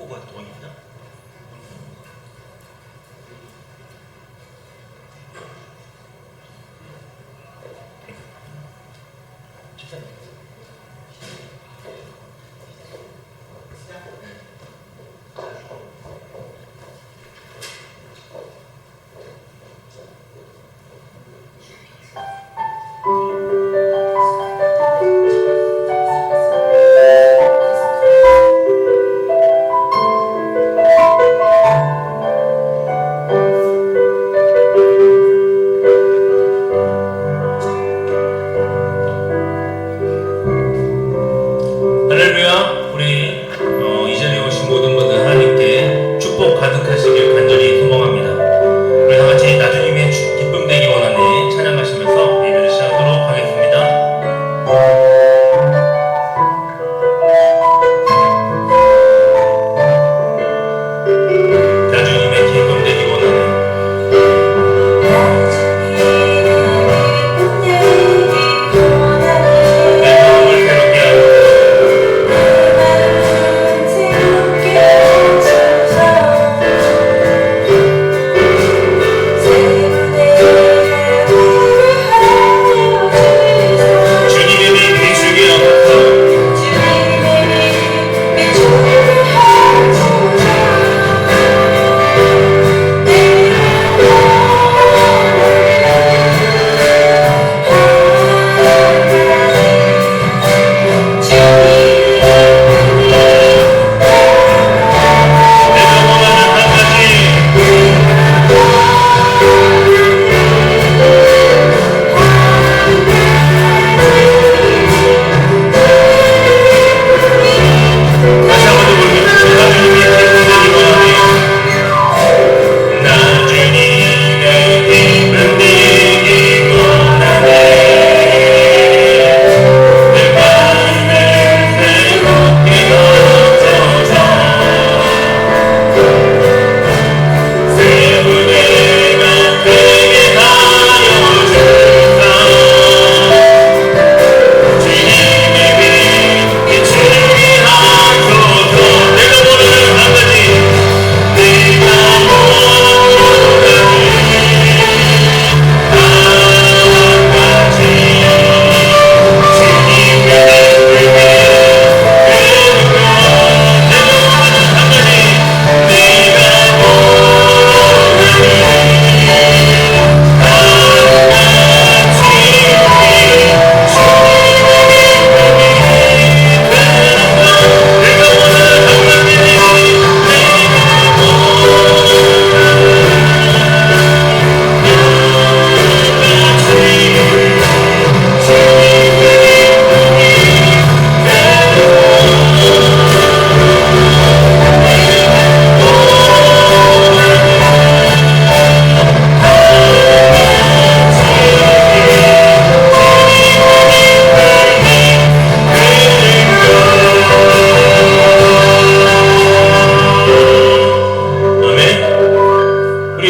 뭐가 더 있나? 할렐루야. 우리 이 자리에 오신 모든 분들 하나님께 축복 가득하시길 간절히 소망합니다. 우리 다같이 나주님의 기쁨 되기 원하네 찬양하시면서 예배를 시작하도록 하겠습니다. 나주님의 기쁨 되기 원하네.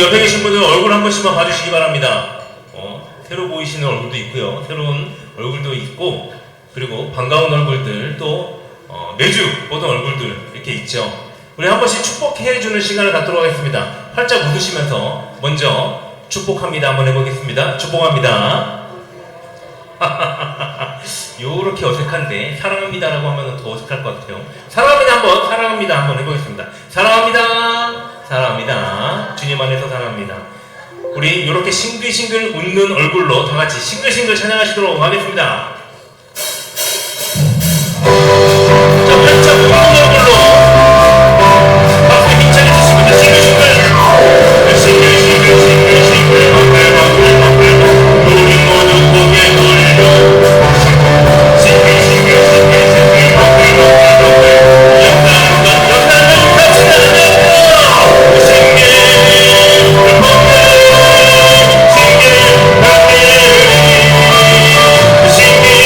옆에 계신 분들 얼굴 한 번씩만 봐주시기 바랍니다. 새로 보이시는 얼굴도 있고요. 새로운 얼굴도 있고, 그리고 반가운 얼굴들, 또 매주 보던 얼굴들 이렇게 있죠. 우리 한 번씩 축복해주는 시간을 갖도록 하겠습니다. 활짝 웃으시면서 먼저 축복합니다 한번 해보겠습니다. 축복합니다. 요렇게 어색한데 사랑합니다라고 하면 더 어색할 것 같아요. 사랑합니다 한번 해보겠습니다. 사랑합니다. 주님 안에서 사랑합니다. 우리 이렇게 싱글싱글 웃는 얼굴로 다 같이 싱글싱글 찬양하시도록 하겠습니다. 자, 활짝 웃는 얼굴로 박수 힘차게 주시면 싱글싱글 우리 모두 고개 돌려 Sing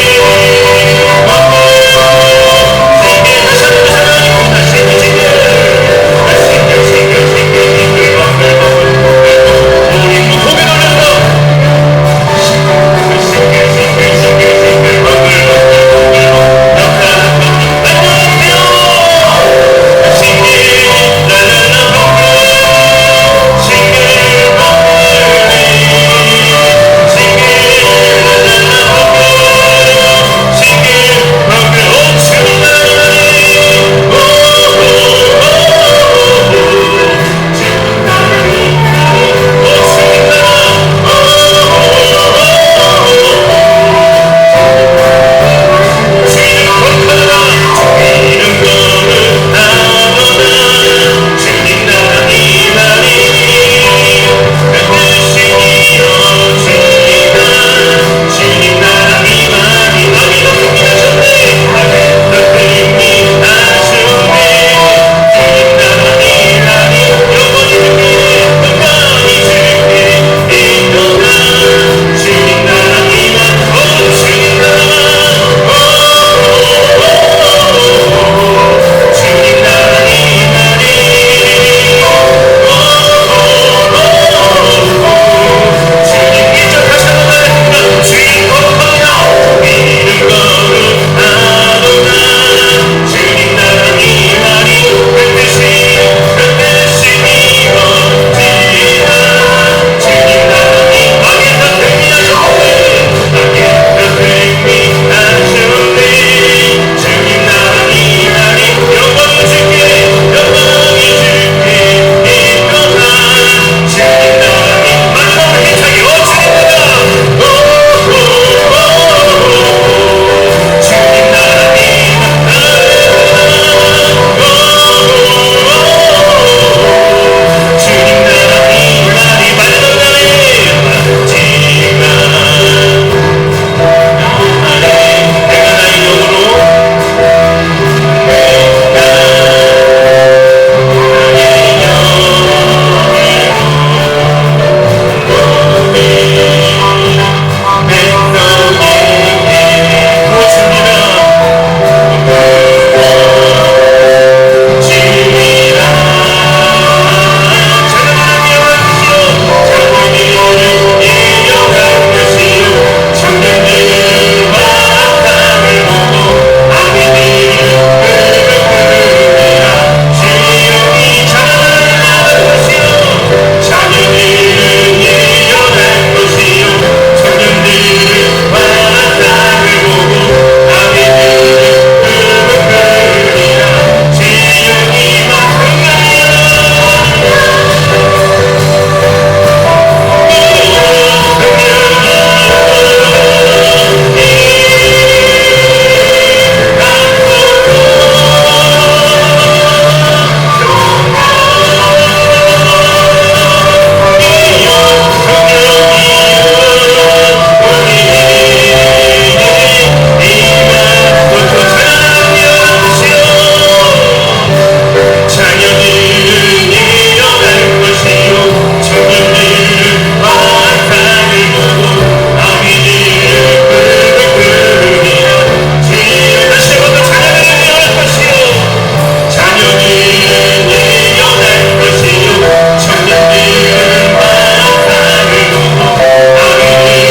일어날 것이요 청년들은 환상을 보고 아버지를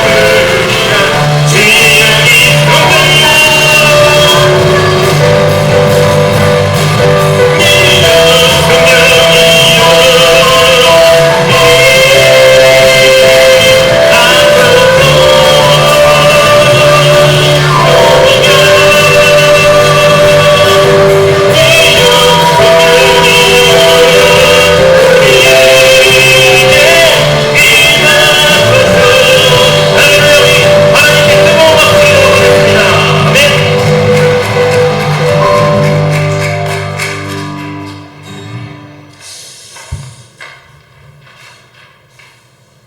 부르리라 주님이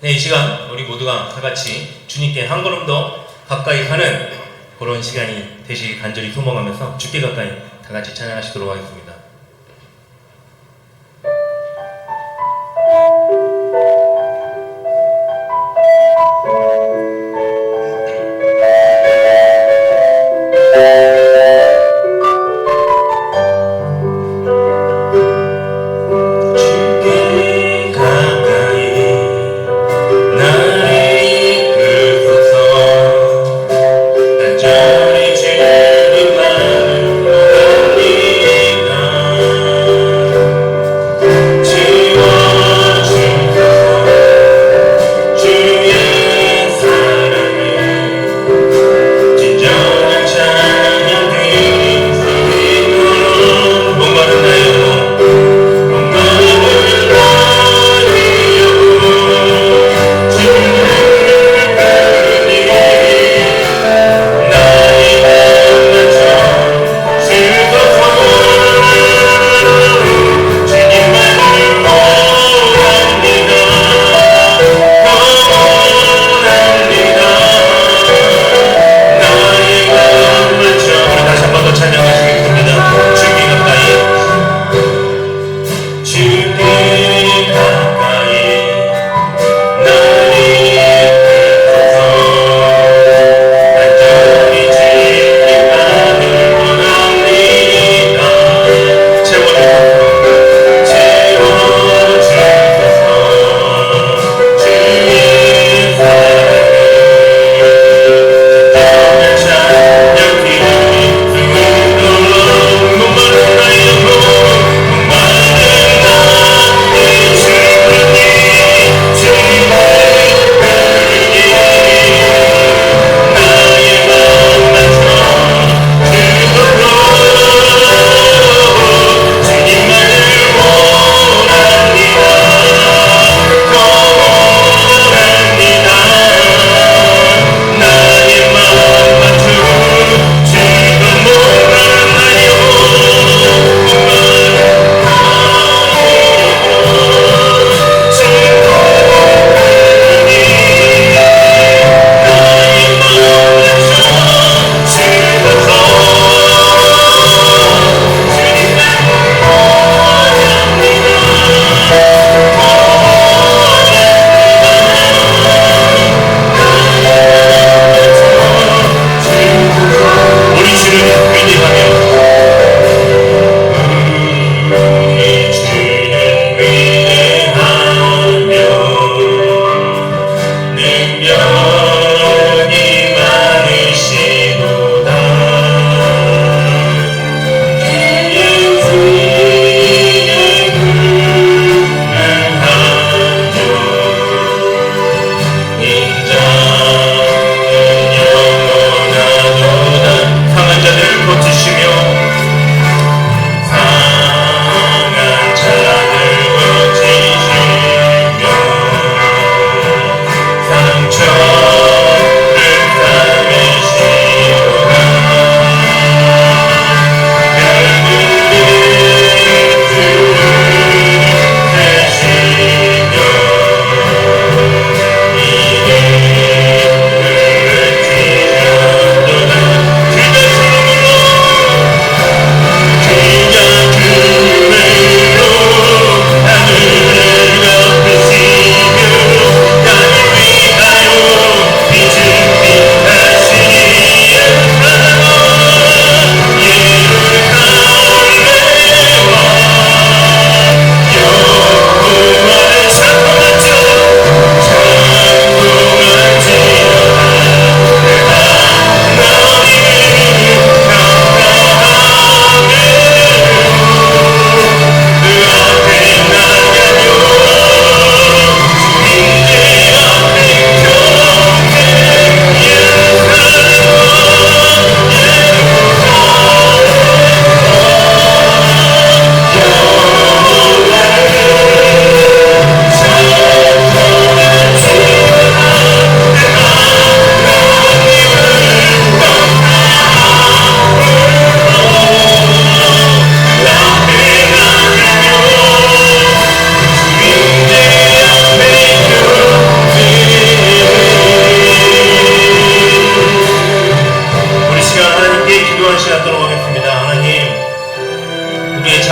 네, 이 시간 우리 모두가 다 같이 주님께 한 걸음 더 가까이 가는 그런 시간이 되시길 간절히 소망하면서 주께 가까이 다 같이 찬양하시도록 하겠습니다. 저리 주님만을 높이라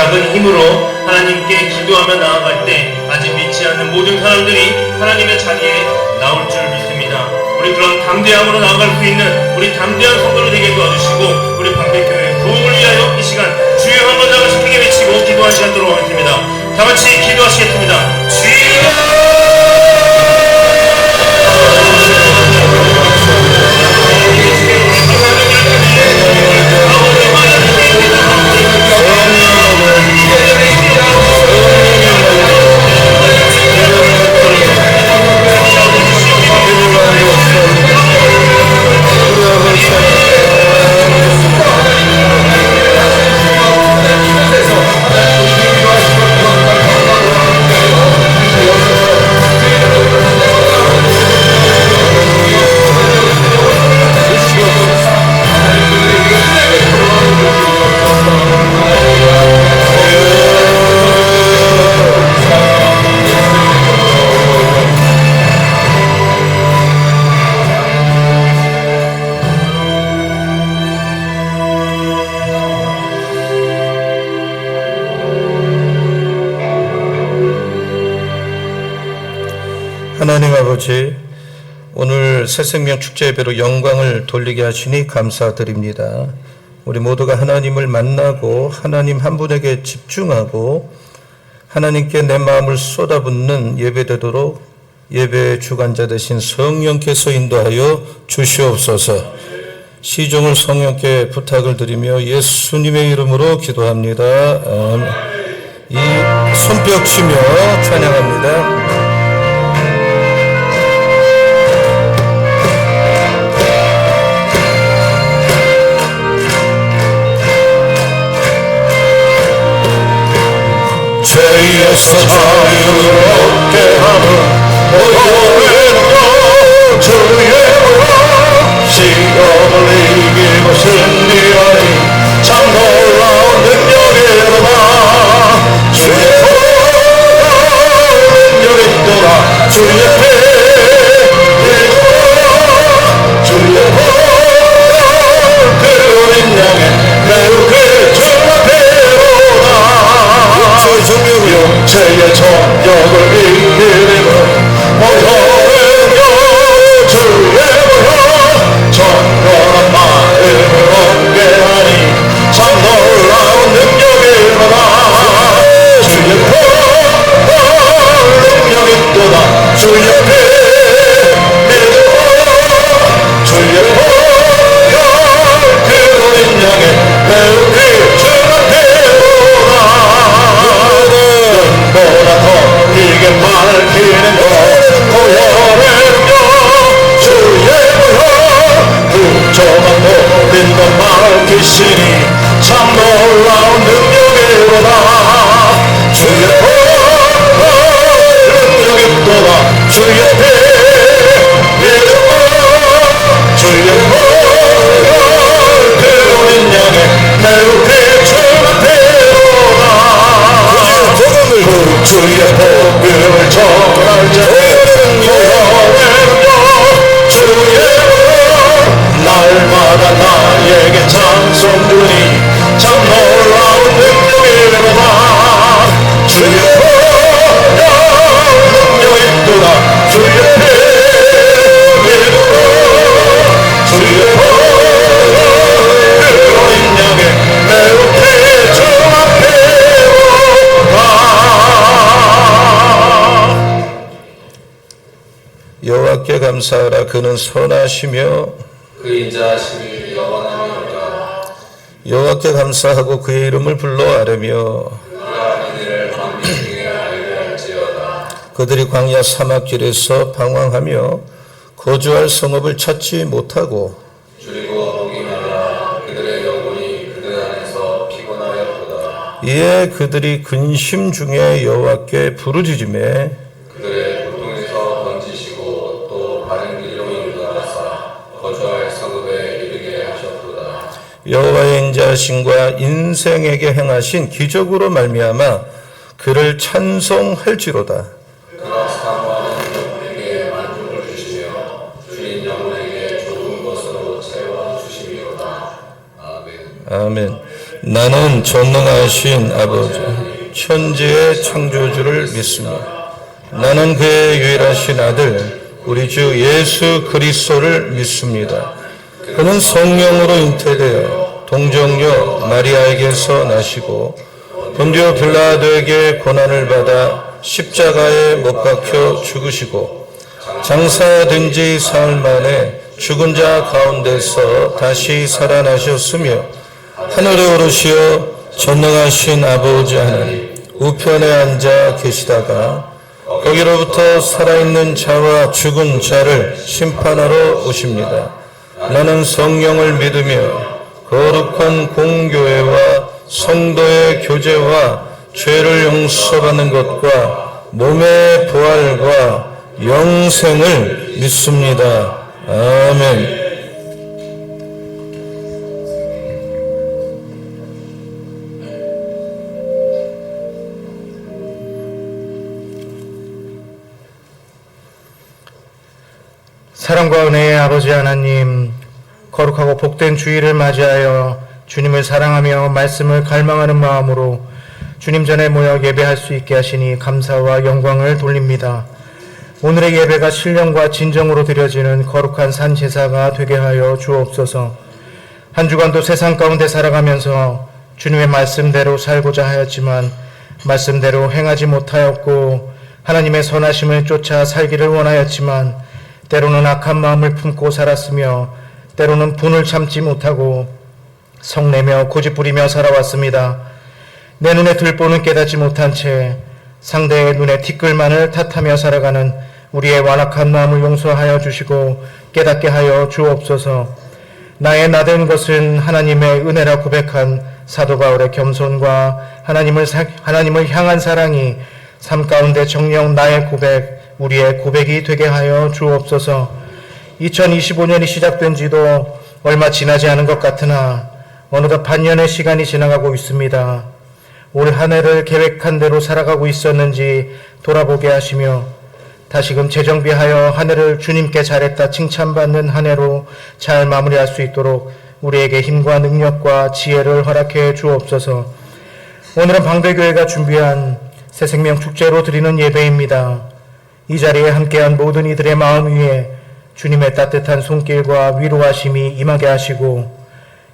작은 힘으로 하나님께 기도하며 나아갈 때 아직 믿지 않는 모든 사람들이 하나님의 자리에 나올 줄 믿습니다. 우리 그런 담대함으로 나아갈 수 있는 우리 담대한 성도로 되게 도와주시고 우리 방백교회 부흥을 위하여 이 시간 주여 한번 다 같이 크게 외치고 기도할 시간 들어오겠습니다. 다 같이 기도하시겠습니다. 주여! 하나님 아버지, 오늘 새생명 축제 예배로 영광을 돌리게 하시니 감사드립니다. 우리 모두가 하나님을 만나고 하나님 한 분에게 집중하고 하나님께 내 마음을 쏟아붓는 예배되도록 예배의 주관자 되신 성령께서 인도하여 주시옵소서. 시종을 성령께 부탁을 드리며 예수님의 이름으로 기도합니다. 이 손뼉 치며 찬양합니다. 죄에서 자유를 얻게 하는 보혈의 주의 시험을 이기고 승리하니 참 놀라운 능력이로다. 주의 능력이 있도다. 주의 주의 그린 양에 매우 육체의 정력을 이기는 보혈의 주의 보혈 정결한 마음을 얻게 하니 참 놀라운 능력이로다. 주의 능력이 있도다. 주의 주의 그린 양에 매우 귀중한 보다 더 길게 밝히는 것 보혈의 능력 주의 보혈 부정한 모든 것 밝히시니 참 놀라운 능력이로다. 주의 능력이 있도다. 주의 주의 그린 양에 매우 귀중한 주의 복음을 전할 때 주의 날마다 나에게 찬송 주니 참 놀라운 능력이로다. 주의 능력이 있도다. 주의 주의 그린 양에 매우 귀중한 여호와께 감사하라. 그는 선하시며 그 인자하심이 영원하니라. 여호와께 감사하고 그의 이름을 불러 아뢰며 그가 그들을 광야 중에 알게 할지어다. 그들이 광야 사막길에서 방황하며 거주할 성읍을 찾지 못하고 줄이고 보기 말라. 그들의 영혼이 그들 안에서 피곤하였도다. 이에 그들이 근심 중에 여호와께 부르짖으매 그들의 고통에서 건지시고 또 바른 길로 인도하사 거주할 성읍에 이르게 하셨도다. 여호와의 인자하심과 인생에게 행하신 기적으로 말미암아 그를 찬송할지로다. 그가 사모하는 영혼에게 만족을 주시며 줄인 영혼에게 좋은 것으로 채워 주심이로다. 아멘. 아멘. 나는 전능하신 아버지, 천지의 창조주를 믿습니다. 나는 그의 유일하신 아들, 우리 주 예수 그리스도를 믿습니다. 그는 성령으로 잉태되어 동정녀 마리아에게서 나시고 본디오 빌라도에게 고난을 받아 십자가에 못 박혀 죽으시고 장사된 지 사흘 만에 죽은 자 가운데서 다시 살아나셨으며 하늘에 오르시어 전능하신 아버지 하나님 우편에 앉아 계시다가 거기로부터 살아있는 자와 죽은 자를 심판하러 오십니다. 나는 성령을 믿으며 거룩한 공교회와 성도의 교제와 죄를 용서받는 것과 몸의 부활과 영생을 믿습니다. 아멘. 사랑과 은혜의 아버지 하나님, 거룩하고 복된 주일을 맞이하여 주님을 사랑하며 말씀을 갈망하는 마음으로 주님 전에 모여 예배할 수 있게 하시니 감사와 영광을 돌립니다. 오늘의 예배가 신령과 진정으로 드려지는 거룩한 산제사가 되게 하여 주옵소서. 한 주간도 세상 가운데 살아가면서 주님의 말씀대로 살고자 하였지만 말씀대로 행하지 못하였고 하나님의 선하심을 쫓아 살기를 원하였지만 때로는 악한 마음을 품고 살았으며 때로는 분을 참지 못하고 성내며 고집부리며 살아왔습니다. 내 눈에 들보는 깨닫지 못한 채 상대의 눈에 티끌만을 탓하며 살아가는 우리의 완악한 마음을 용서하여 주시고 깨닫게 하여 주옵소서. 나의 나된 것은 하나님의 은혜라 고백한 사도 바울의 겸손과 하나님을 향한 사랑이 삶 가운데 정녕 나의 고백, 우리의 고백이 되게 하여 주옵소서. 2025년이 시작된 지도 얼마 지나지 않은 것 같으나 어느덧 반년의 시간이 지나가고 있습니다. 올 한 해를 계획한 대로 살아가고 있었는지 돌아보게 하시며 다시금 재정비하여 한 해를 주님께 잘했다 칭찬받는 한 해로 잘 마무리할 수 있도록 우리에게 힘과 능력과 지혜를 허락해 주옵소서. 오늘은 방배교회가 준비한 새생명 축제로 드리는 예배입니다. 이 자리에 함께한 모든 이들의 마음 위에 주님의 따뜻한 손길과 위로하심이 임하게 하시고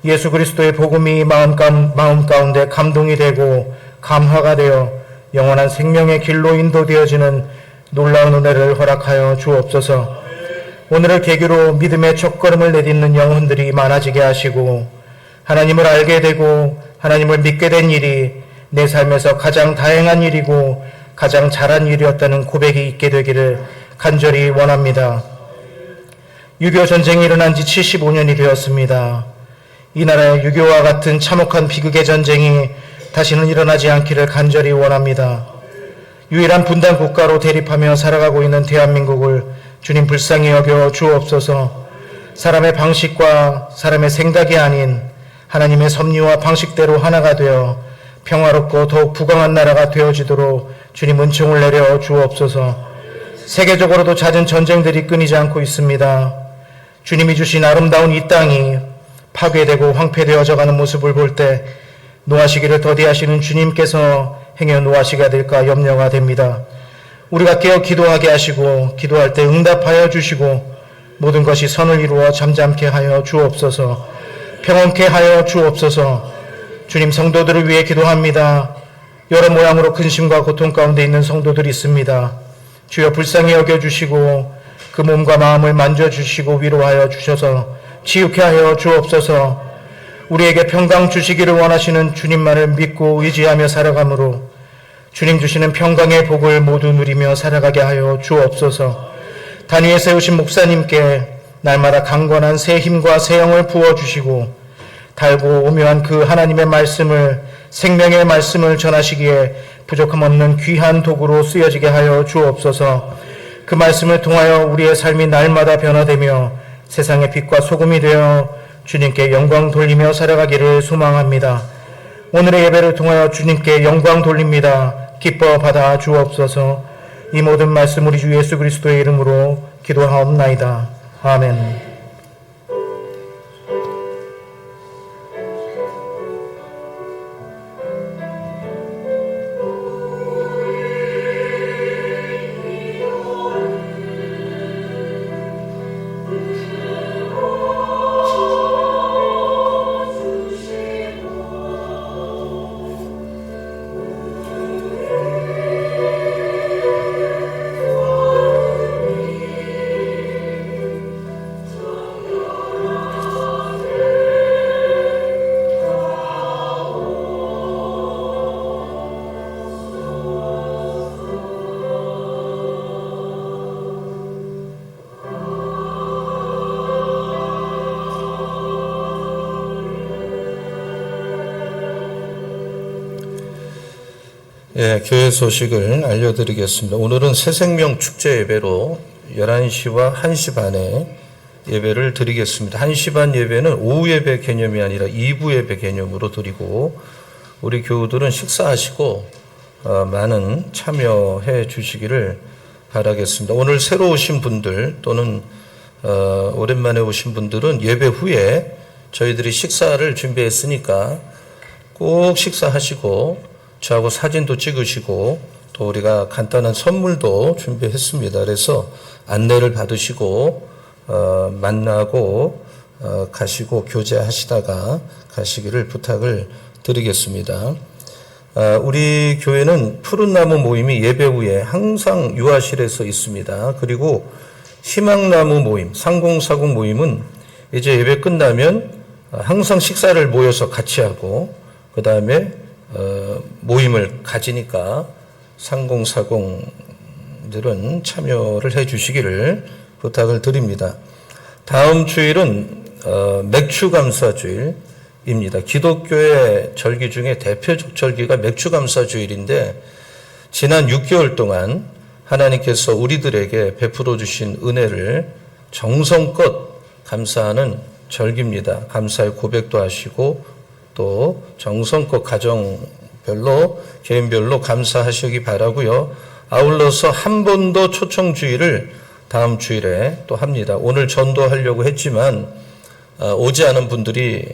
예수 그리스도의 복음이 마음 가운데 감동이 되고 감화가 되어 영원한 생명의 길로 인도되어지는 놀라운 은혜를 허락하여 주옵소서. 오늘을 계기로 믿음의 첫걸음을 내딛는 영혼들이 많아지게 하시고 하나님을 알게 되고 하나님을 믿게 된 일이 내 삶에서 가장 다행한 일이고 가장 잘한 일이었다는 고백이 있게 되기를 간절히 원합니다. 6.25 전쟁이 일어난 지 75년이 되었습니다. 이 나라의 6.25와 같은 참혹한 비극의 전쟁이 다시는 일어나지 않기를 간절히 원합니다. 유일한 분단 국가로 대립하며 살아가고 있는 대한민국을 주님 불쌍히 여겨 주옵소서. 사람의 방식과 사람의 생각이 아닌 하나님의 섭리와 방식대로 하나가 되어 평화롭고 더욱 부강한 나라가 되어지도록 주님 은총을 내려 주옵소서. 세계적으로도 잦은 전쟁들이 끊이지 않고 있습니다. 주님이 주신 아름다운 이 땅이 파괴되고 황폐되어져가는 모습을 볼 때 노하시기를 더디하시는 주님께서 행여 노하시게 될까 염려가 됩니다. 우리가 깨어 기도하게 하시고 기도할 때 응답하여 주시고 모든 것이 선을 이루어 잠잠케 하여 주옵소서. 평온케 하여 주옵소서. 주님, 성도들을 위해 기도합니다. 여러 모양으로 근심과 고통 가운데 있는 성도들이 있습니다. 주여 불쌍히 여겨주시고 그 몸과 마음을 만져주시고 위로하여 주셔서 치유케 하여 주옵소서. 우리에게 평강 주시기를 원하시는 주님만을 믿고 의지하며 살아가므로 주님 주시는 평강의 복을 모두 누리며 살아가게 하여 주옵소서. 단위에 세우신 목사님께 날마다 강건한 새 힘과 새 영을 부어주시고 달고 오묘한 그 하나님의 말씀을, 생명의 말씀을 전하시기에 부족함 없는 귀한 도구로 쓰여지게 하여 주옵소서. 그 말씀을 통하여 우리의 삶이 날마다 변화되며 세상의 빛과 소금이 되어 주님께 영광 돌리며 살아가기를 소망합니다. 오늘의 예배를 통하여 주님께 영광 돌립니다. 기뻐 받아 주옵소서. 이 모든 말씀 우리 주 예수 그리스도의 이름으로 기도하옵나이다. 아멘. 예, 교회 소식을 알려드리겠습니다. 오늘은 새생명 축제 예배로 11시와 1시 반에 예배를 드리겠습니다. 1시 반 예배는 오후 예배 개념이 아니라 2부 예배 개념으로 드리고, 우리 교우들은 식사하시고 많은 참여해 주시기를 바라겠습니다. 오늘 새로 오신 분들 또는 오랜만에 오신 분들은 예배 후에 저희들이 식사를 준비했으니까 꼭 식사하시고 저하고 사진도 찍으시고, 또 우리가 간단한 선물도 준비했습니다. 그래서 안내를 받으시고 만나고 가시고 교제하시다가 가시기를 부탁을 드리겠습니다. 우리 교회는 푸른나무 모임이 예배 후에 항상 유아실에서 있습니다. 그리고 희망나무 모임, 상공사공 모임은 이제 예배 끝나면 항상 식사를 모여서 같이 하고, 그 다음에 모임을 가지니까 상공사공들은 참여를 해 주시기를 부탁을 드립니다. 다음 주일은 맥주감사주일입니다. 기독교의 절기 중에 대표적 절기가 맥주감사주일인데, 지난 6개월 동안 하나님께서 우리들에게 베풀어 주신 은혜를 정성껏 감사하는 절기입니다. 감사의 고백도 하시고 또 정성껏 가정별로 개인별로 감사하시기 바라고요. 아울러서 한 번 더 초청주일을 다음 주일에 또 합니다. 오늘 전도하려고 했지만 오지 않은 분들이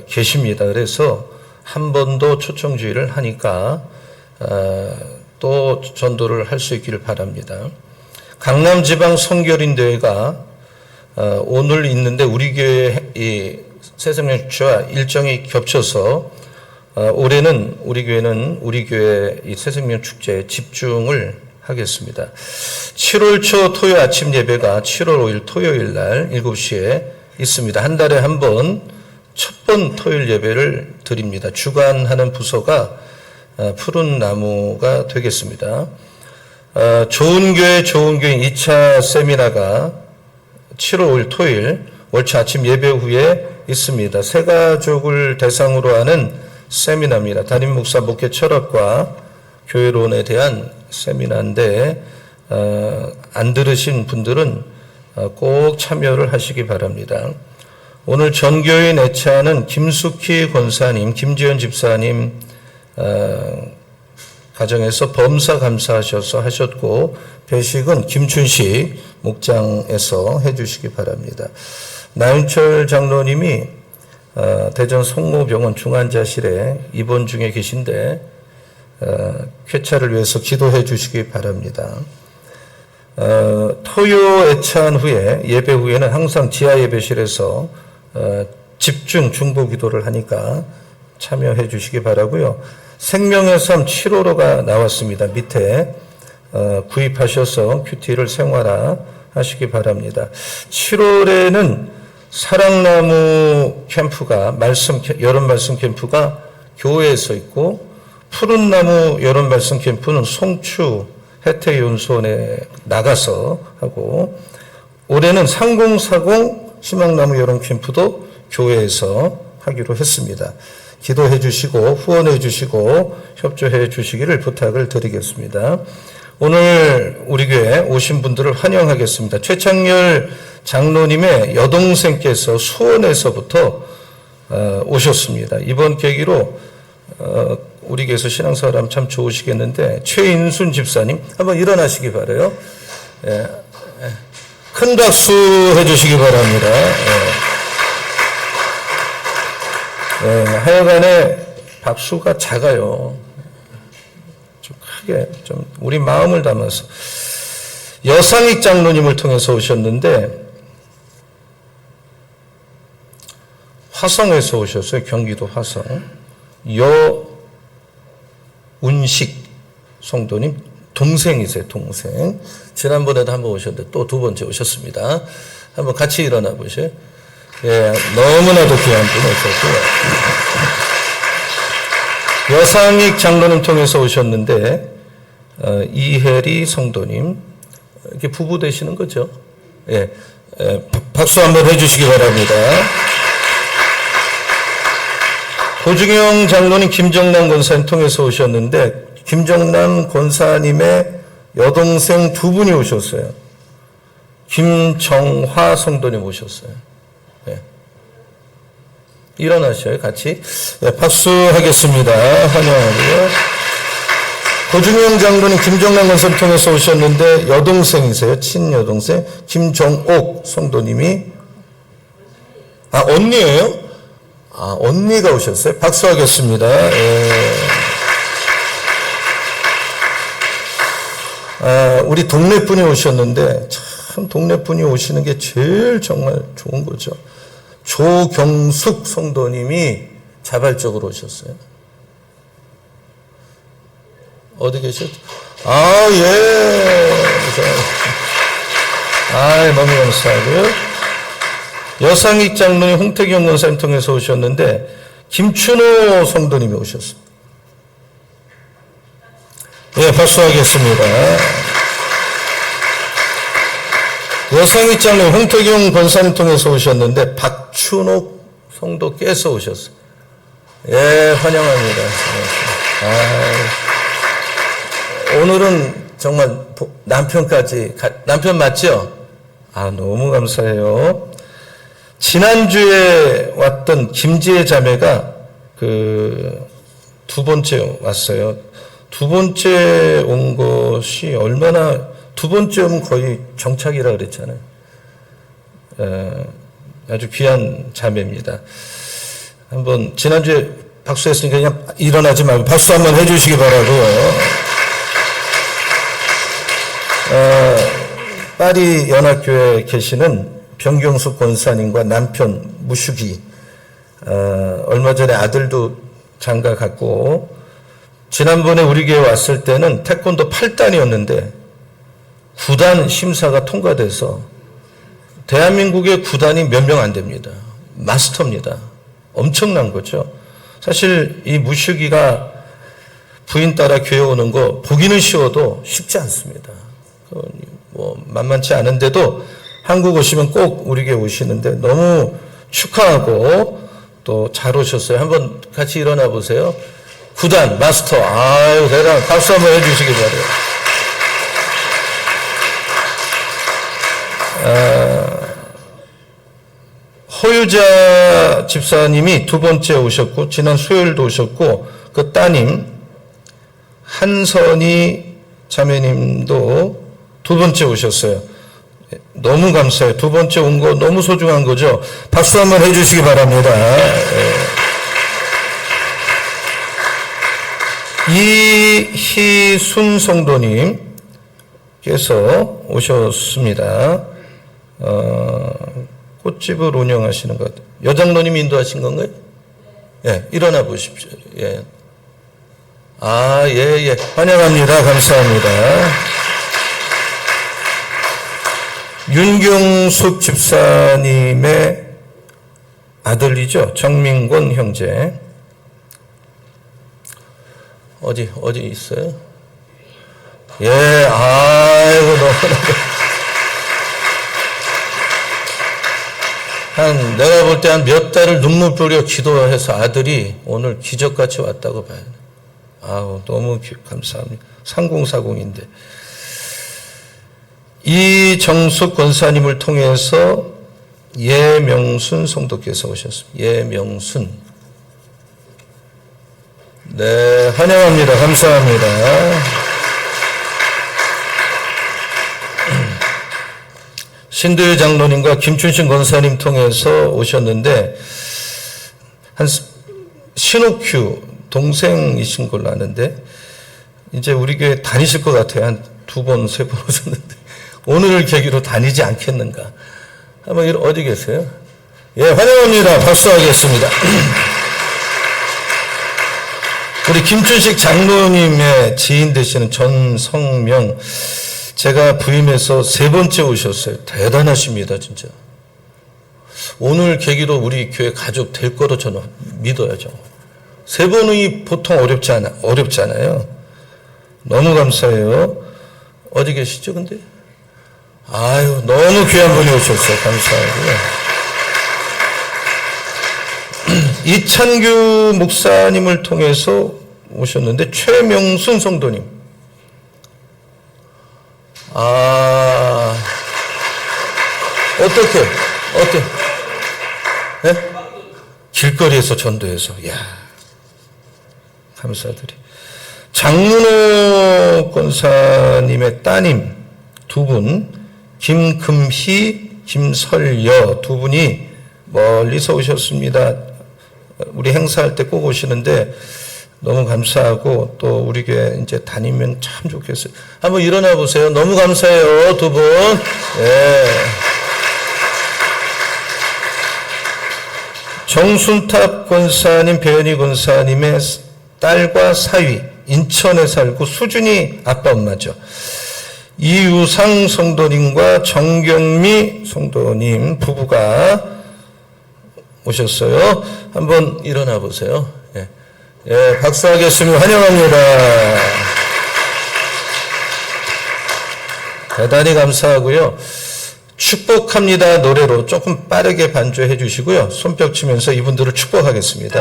계십니다. 그래서 한 번 더 초청주일을 하니까 또 전도를 할 수 있기를 바랍니다. 강남지방 성결인대회가 오늘 있는데 우리 교회 이 새생명축제와 일정이 겹쳐서 올해는 우리 교회 이 새생명축제에 집중을 하겠습니다. 7월 초 토요 아침 예배가 7월 5일 토요일 날 7시에 있습니다. 한 달에 한 번 첫 번 토요일 예배를 드립니다. 주관하는 부서가 푸른 나무가 되겠습니다. 좋은 교회 좋은 교인 2차 세미나가 7월 5일 토요일 월차 아침 예배 후에 있습니다. 새 가족을 대상으로 하는 세미나입니다. 담임 목사 목회 철학과 교회론에 대한 세미나인데 안 들으신 분들은 꼭 참여를 하시기 바랍니다. 오늘 전교인 애차는 김숙희 권사님, 김지연 집사님 가정에서 범사 감사하셔서 하셨고, 배식은 김춘식 목장에서 해주시기 바랍니다. 나윤철 장로님이 대전 성모병원 중환자실에 입원 중에 계신데 쾌차를 위해서 기도해 주시기 바랍니다. 토요 애찬 후에 예배 후에는 항상 지하 예배실에서 집중 중보 기도를 하니까 참여해 주시기 바라고요. 생명의 삶 7호로가 나왔습니다. 밑에 구입하셔서 큐티를 생활화 하시기 바랍니다. 7월에는 사랑나무 캠프가 여름 말씀 캠프가 교회에서 있고, 푸른나무 여름 말씀 캠프는 송추 혜태연수원에 나가서 하고, 올해는 상공사공 희망나무 여름 캠프도 교회에서 하기로 했습니다. 기도해 주시고 후원해 주시고 협조해 주시기를 부탁을 드리겠습니다. 오늘 우리 교회 오신 분들을 환영하겠습니다. 최창렬 장로님의 여동생께서 수원에서부터 오셨습니다. 이번 계기로 우리 교회에서 신앙생활하면 참 좋으시겠는데, 최인순 집사님 한번 일어나시기 바라요. 큰 박수 해주시기 바랍니다. 하여간에 박수가 작아요. 좀 크게, 좀 우리 마음을 담아서. 여상익 장로님을 통해서 오셨는데, 화성에서 오셨어요. 경기도 화성. 여운식 성도님 동생이세요. 동생. 지난번에도 한번 오셨는데 또 두 번째 오셨습니다. 한번 같이 일어나 보세요. 예, 너무나도 귀한 분 오셨고요. 여상익 장로님 통해서 오셨는데 이혜리 성도님, 이렇게 부부 되시는 거죠? 예, 박수 한번 해주시기 바랍니다. 고중영 장로님, 김정남 권사님 통해서 오셨는데 김정남 권사님의 여동생 두 분이 오셨어요. 김정화 성도님 오셨어요. 네. 일어나셔요, 같이. 네, 박수 하겠습니다. 환영하고요. 고중영 장로님 김정남 권사님 통해서 오셨는데 여동생이세요. 친여동생 김정옥 성도님이 언니예요? 언니가 오셨어요. 박수 하겠습니다. 예. 우리 동네 분이 오셨는데 참 동네 분이 오시는 게 제일 정말 좋은 거죠. 조경숙 성도님이 자발적으로 오셨어요. 어디 계셨죠? 예. 너무 감사하고요. 여상익 장로님 홍태경 권사님 통해서 오셨는데 김춘호 성도님이 오셨어요. 예, 박수하겠습니다. 여상익 장로님 홍태경 권사님 통해서 오셨는데 박춘옥 성도께서 오셨어요. 예, 환영합니다. 오늘은 정말 남편까지, 남편 맞죠? 너무 감사해요. 지난주에 왔던 김지혜 자매가 두 번째 왔어요. 두 번째 온 것이 두 번째 오면 거의 정착이라 그랬잖아요. 아주 귀한 자매입니다. 한번, 지난주에 박수했으니까 그냥 일어나지 말고 박수 한번 해주시기 바라고요. 파리 연합교회에 계시는 병경숙 권사님과 남편 무슈기, 얼마 전에 아들도 장가 갔고, 지난번에 우리 교회 왔을 때는 태권도 8단이었는데 9단 심사가 통과돼서 대한민국의 9단이 몇 명 안 됩니다. 마스터입니다. 엄청난 거죠. 사실 이 무슈기가 부인 따라 교회 오는 거 보기는 쉬워도 쉽지 않습니다. 만만치 않은데도 한국 오시면 꼭 우리 교회 오시는데 너무 축하하고 또 잘 오셨어요. 한번 같이 일어나 보세요. 9단 마스터. 대단. 박수 한번 해주시기 바래요. 허유자 집사님이 두 번째 오셨고 지난 수요일도 오셨고 그 따님 한선희 자매님도 두 번째 오셨어요. 너무 감사해요. 두 번째 온 거 너무 소중한 거죠. 박수 한번 해주시기 바랍니다. 이희순 성도님께서 오셨습니다. 꽃집을 운영하시는 것 같아요. 여장로님 인도하신 건가요? 예, 일어나 보십시오. 예. 예. 환영합니다. 감사합니다. 윤경숙 집사님의 아들이죠. 정민권 형제. 어디 있어요? 예, 아이고, 내가 볼 때 한 몇 달을 눈물 뿌려 기도해서 아들이 오늘 기적같이 왔다고 봐요. 너무 감사합니다. 3040인데. 이정숙 권사님을 통해서 예명순 성도께서 오셨습니다. 예명순. 네, 환영합니다. 감사합니다. 신도일 장로님과 김춘신 권사님 통해서 오셨는데 신옥규 동생이신 걸로 아는데 이제 우리 교회 다니실 것 같아요. 한 두 번, 세 번 오셨는데 오늘을 계기로 다니지 않겠는가. 한번 어디 계세요? 예, 환영합니다. 박수하겠습니다. 우리 김춘식 장로님의 지인 되시는 전성명, 제가 부임해서 세 번째 오셨어요. 대단하십니다, 진짜. 오늘 계기로 우리 교회 가족 될 거로 저는 믿어야죠. 세 번이 보통 어렵잖아요. 너무 감사해요. 어디 계시죠, 근데? 너무 귀한 분이 오셨어요. 감사하고요. 이찬규 목사님을 통해서 오셨는데 최명순 성도님. 어떻게? 네? 길거리에서 전도해서. 야, 감사드리. 장문호 권사님의 따님 두 분, 김금희, 김설여 두 분이 멀리서 오셨습니다. 우리 행사할 때 꼭 오시는데 너무 감사하고 또 우리 교회 이제 다니면 참 좋겠어요. 한번 일어나 보세요. 너무 감사해요, 두 분. 예. 정순탑 권사님, 배현희 권사님의 딸과 사위, 인천에 살고 수준이 아빠 엄마죠. 이유상 성도님과 정경미 성도님 부부가 오셨어요. 한번 일어나 보세요. 예. 예, 박수하겠습니다. 환영합니다. 대단히 감사하고요. 축복합니다 노래로 조금 빠르게 반주해 주시고요. 손뼉 치면서 이분들을 축복하겠습니다.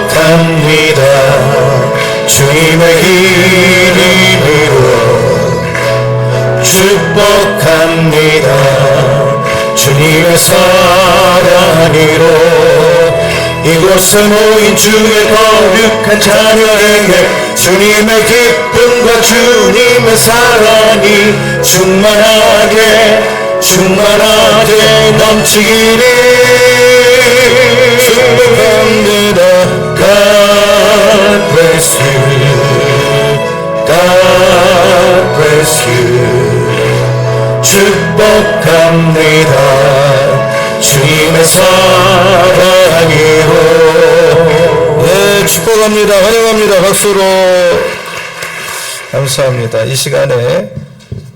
축복합니다. 주님의 이름으로 축복합니다. 주님의 사랑으로 이곳에 모인 주의 거룩한 자녀에게 주님의 기쁨과 주님의 사랑이 충만하게 넘치기를 축복합니다. God bless you. God bless you. 축복합니다. 주님의 사랑으로. 네, 축복합니다. 환영합니다. 박수로. 감사합니다. 이 시간에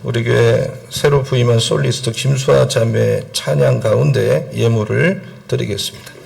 우리 교회 새로 부임한 솔리스트 김수아 자매 찬양 가운데 예물을 드리겠습니다.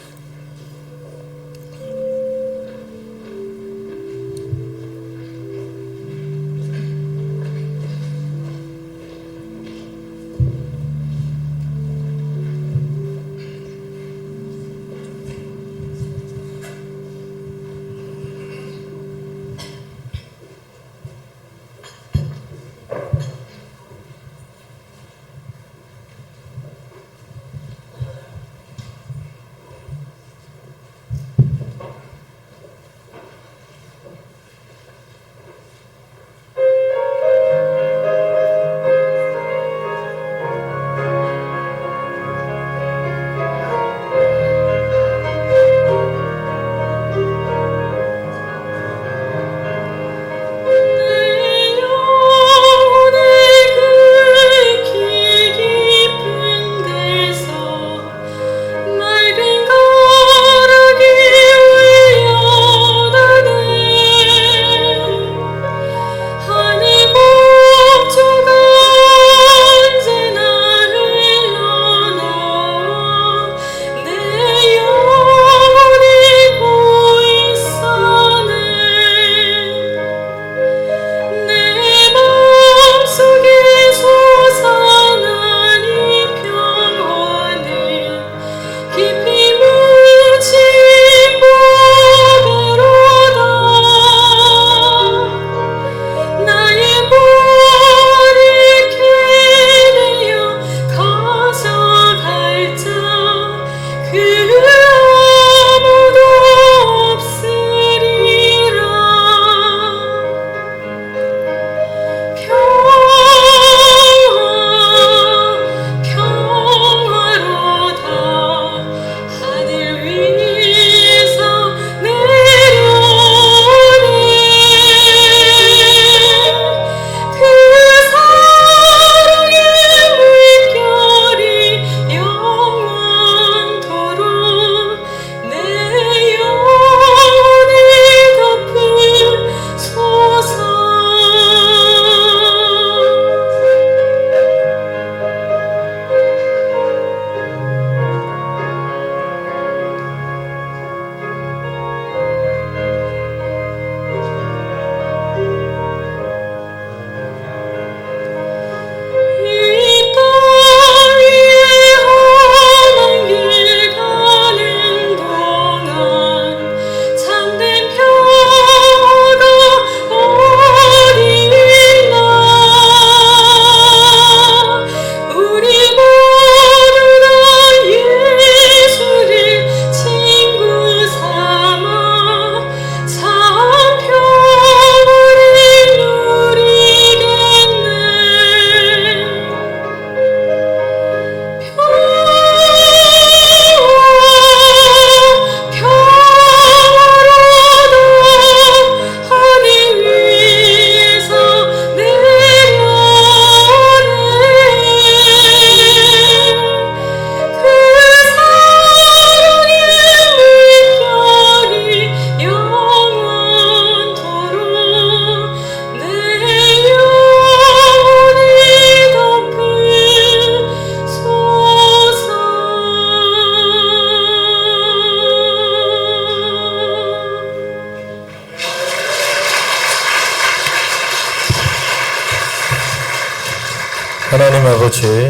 하나님 아버지,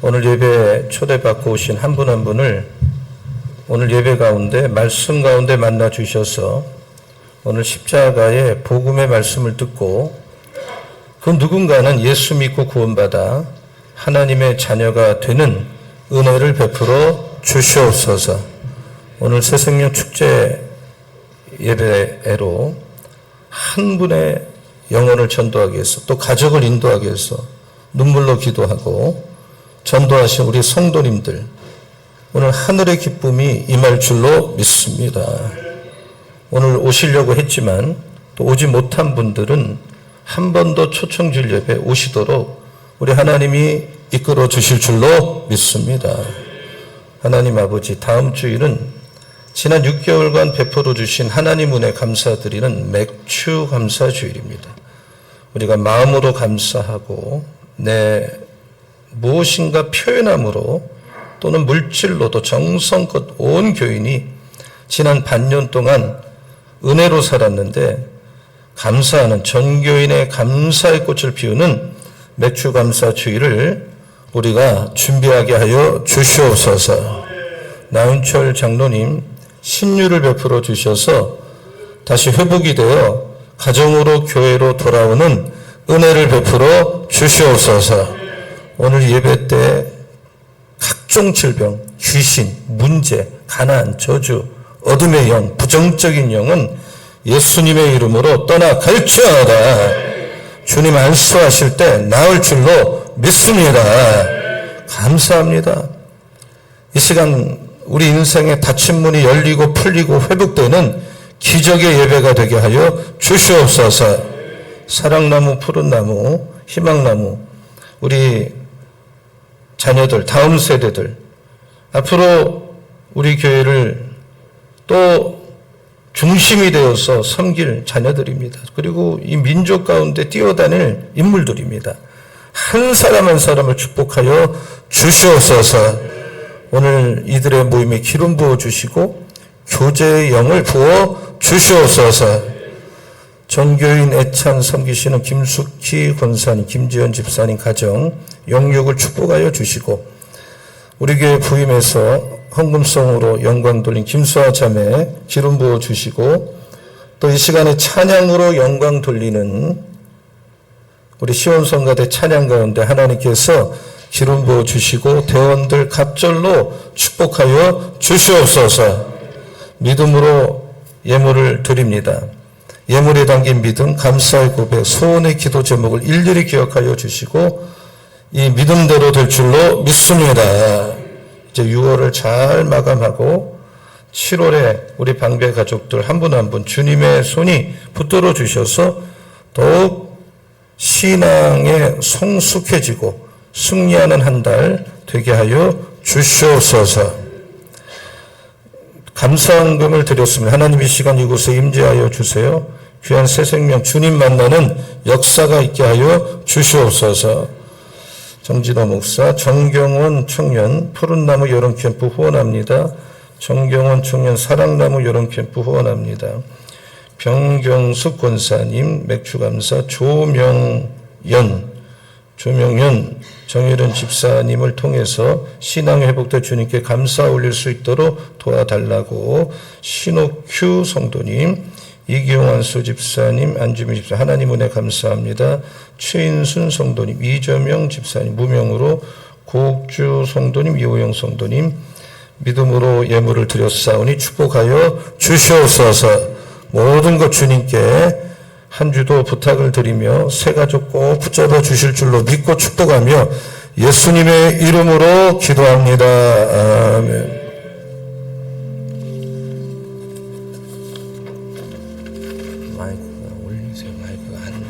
오늘 예배 초대받고 오신 한 분 한 분을 오늘 예배 가운데 말씀 가운데 만나 주셔서 오늘 십자가의 복음의 말씀을 듣고 그 누군가는 예수 믿고 구원받아 하나님의 자녀가 되는 은혜를 베풀어 주시옵소서. 오늘 새생명 축제 예배로 한 분의 영혼을 전도하기 위해서 또 가족을 인도하기 위해서 눈물로 기도하고 전도하신 우리 성도님들, 오늘 하늘의 기쁨이 임할 줄로 믿습니다. 오늘 오시려고 했지만 또 오지 못한 분들은 한 번 더 초청질 예배 오시도록 우리 하나님이 이끌어 주실 줄로 믿습니다. 하나님 아버지, 다음 주일은 지난 6개월간 베풀어 주신 하나님 은혜 감사드리는 맥주 감사 주일입니다. 우리가 마음으로 감사하고 내 무엇인가 표현함으로 또는 물질로도 정성껏 온 교인이 지난 반년 동안 은혜로 살았는데 감사하는 전교인의 감사의 꽃을 피우는 맥주 감사 주일을 우리가 준비하게 하여 주시옵소서. 나은철 장로님 신유를 베풀어 주셔서 다시 회복이 되어 가정으로 교회로 돌아오는 은혜를 베풀어 주시옵소서. 오늘 예배 때 각종 질병, 귀신, 문제, 가난, 저주, 어둠의 영, 부정적인 영은 예수님의 이름으로 떠나갈지어다. 주님 안수하실 때 나을 줄로 믿습니다. 감사합니다. 이 시간 우리 인생의 닫힌 문이 열리고 풀리고 회복되는 기적의 예배가 되게 하여 주시옵소서. 사랑나무, 푸른나무, 희망나무, 우리 자녀들, 다음 세대들, 앞으로 우리 교회를 또 중심이 되어서 섬길 자녀들입니다. 그리고 이 민족 가운데 뛰어다닐 인물들입니다. 한 사람 한 사람을 축복하여 주시옵소서. 오늘 이들의 모임에 기름 부어 주시고 교제의 영을 부어 주시옵소서. 전교인 애찬 섬기시는 김숙희 권사님, 김지연 집사님 가정 영육을 축복하여 주시고 우리 교회 부임에서 헌금성으로 영광 돌린 김수아 자매 기름 부어 주시고 또 이 시간에 찬양으로 영광 돌리는 우리 시온성가대 찬양 가운데 하나님께서 기름 부어 주시고 대원들 갑절로 축복하여 주시옵소서. 믿음으로 예물을 드립니다. 예물에 담긴 믿음, 감사의 고백, 소원의 기도 제목을 일일이 기억하여 주시고 이 믿음대로 될 줄로 믿습니다. 이제 6월을 잘 마감하고 7월에 우리 방배 가족들 한 분 한 분 주님의 손이 붙들어 주셔서 더욱 신앙에 성숙해지고 승리하는 한 달 되게 하여 주시옵소서. 감사헌금을 드렸습니다. 하나님 이 시간 이곳에 임재하여 주세요. 귀한 새 생명 주님 만나는 역사가 있게 하여 주시옵소서. 정진호 목사, 정경원 청년 푸른나무 여름캠프 후원합니다. 정경원 청년 사랑나무 여름캠프 후원합니다. 병경숙 권사님 맥주감사, 조명연 정혜련 집사님을 통해서 신앙 회복될 주님께 감사 올릴 수 있도록 도와달라고 신옥큐 성도님, 이기용 안수 집사님, 안주미 집사 하나님 은혜 감사합니다. 최인순 성도님, 이저명 집사님 무명으로 고옥주 성도님, 이호영 성도님 믿음으로 예물을 드렸사오니 축복하여 주시옵소서. 모든 것 주님께 한 주도 부탁을 드리며 새 가족 꼭 붙잡아 주실 줄로 믿고 축복하며 예수님의 이름으로 기도합니다. 아멘. 마이크가 올리세요. 마이크가 안.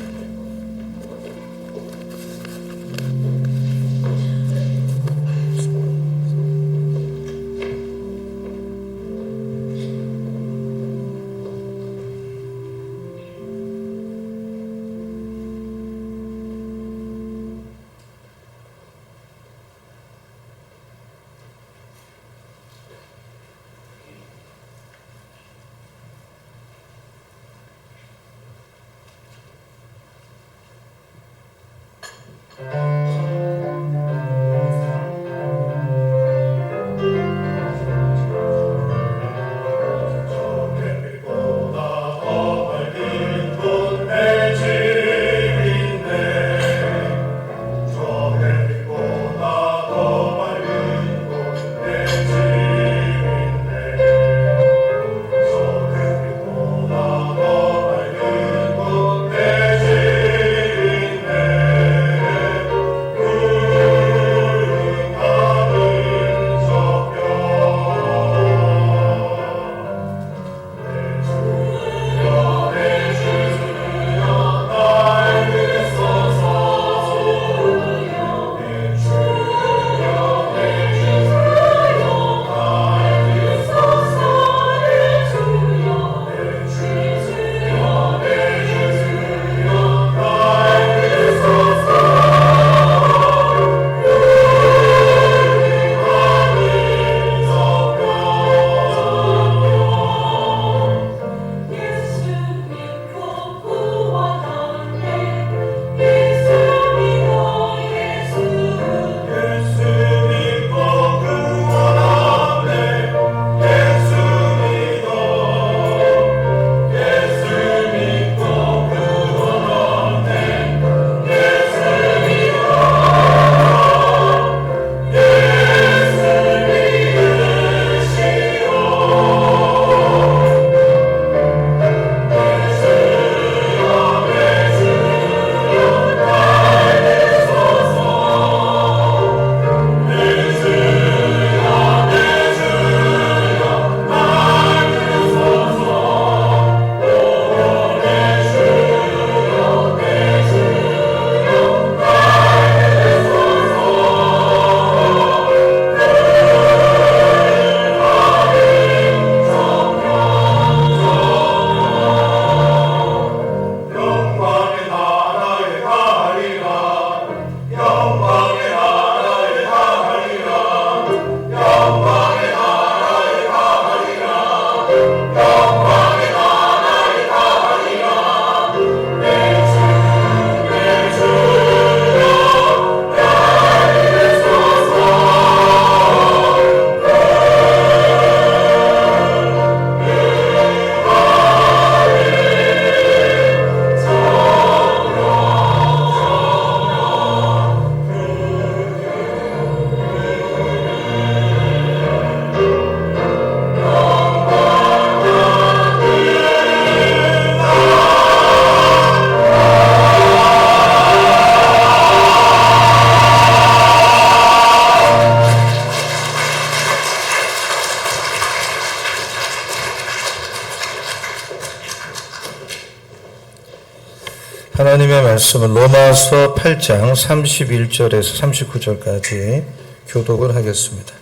하나님의 말씀은 로마서 8장 31절에서 39절까지 교독을 하겠습니다.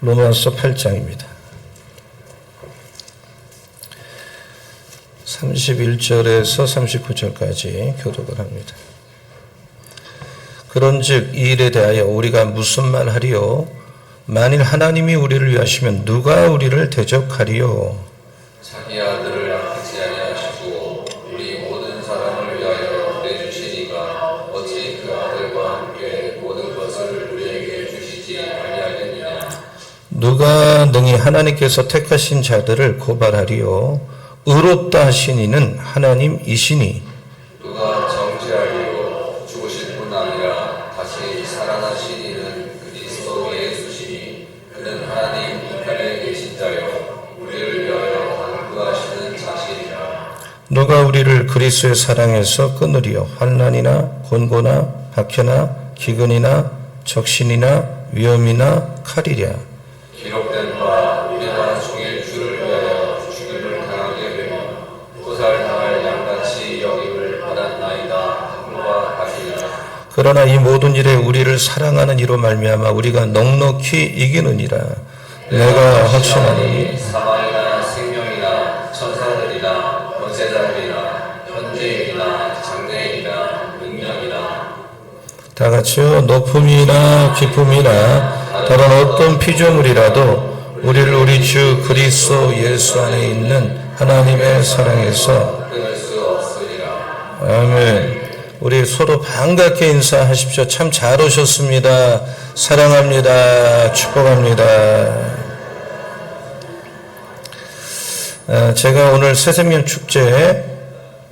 로마서 8장입니다. 31절에서 39절까지 교독을 합니다. 그런즉 이 일에 대하여 우리가 무슨 말하리요? 만일 하나님이 우리를 위하시면 누가 우리를 대적하리요? 자기 아들을 아끼지 아니하시고 우리 모든 사람을 위하여 내주시니가 어찌 그 아들과 함께 모든 것을 우리에게 주시지 아니하겠느냐. 누가 능히 하나님께서 택하신 자들을 고발하리요? 의롭다 하신 이는 하나님이시니 누가 정죄하리요. 죽으실 뿐 아니라 다시 살아나신 이는 그리스도 예수시니 그는 하나님 우편에 계신 자요 우리를 위하여 간구하시는 자시니라. 누가 우리를 그리스도의 사랑에서 끊으리요? 환난이나 곤고나 박해나 기근이나 적신이나 위험이나 칼이랴. 기록된 바 우리가 종일 주를 위하여 죽임을 당하게 되며 도살당할 양같이 여김을 받았나이다 함과 같으니라. 그러나 이 모든 일에 우리를 사랑하는 이로 말미암아 우리가 넉넉히 이기느니라. 내가 확신하노니 사망이나 생명이나 천사들이나 권세자들이나 현재이나 장래이나 능력이나 다 같이요. 높음이나 기쁨이나 다른 어떤 피조물이라도 우리를 우리 주 그리스도 예수 안에 있는 하나님의 사랑에서 끊을 수 없으리라. 아멘. 우리 서로 반갑게 인사하십시오. 참 잘 오셨습니다. 사랑합니다. 축복합니다. 제가 오늘 새생명 축제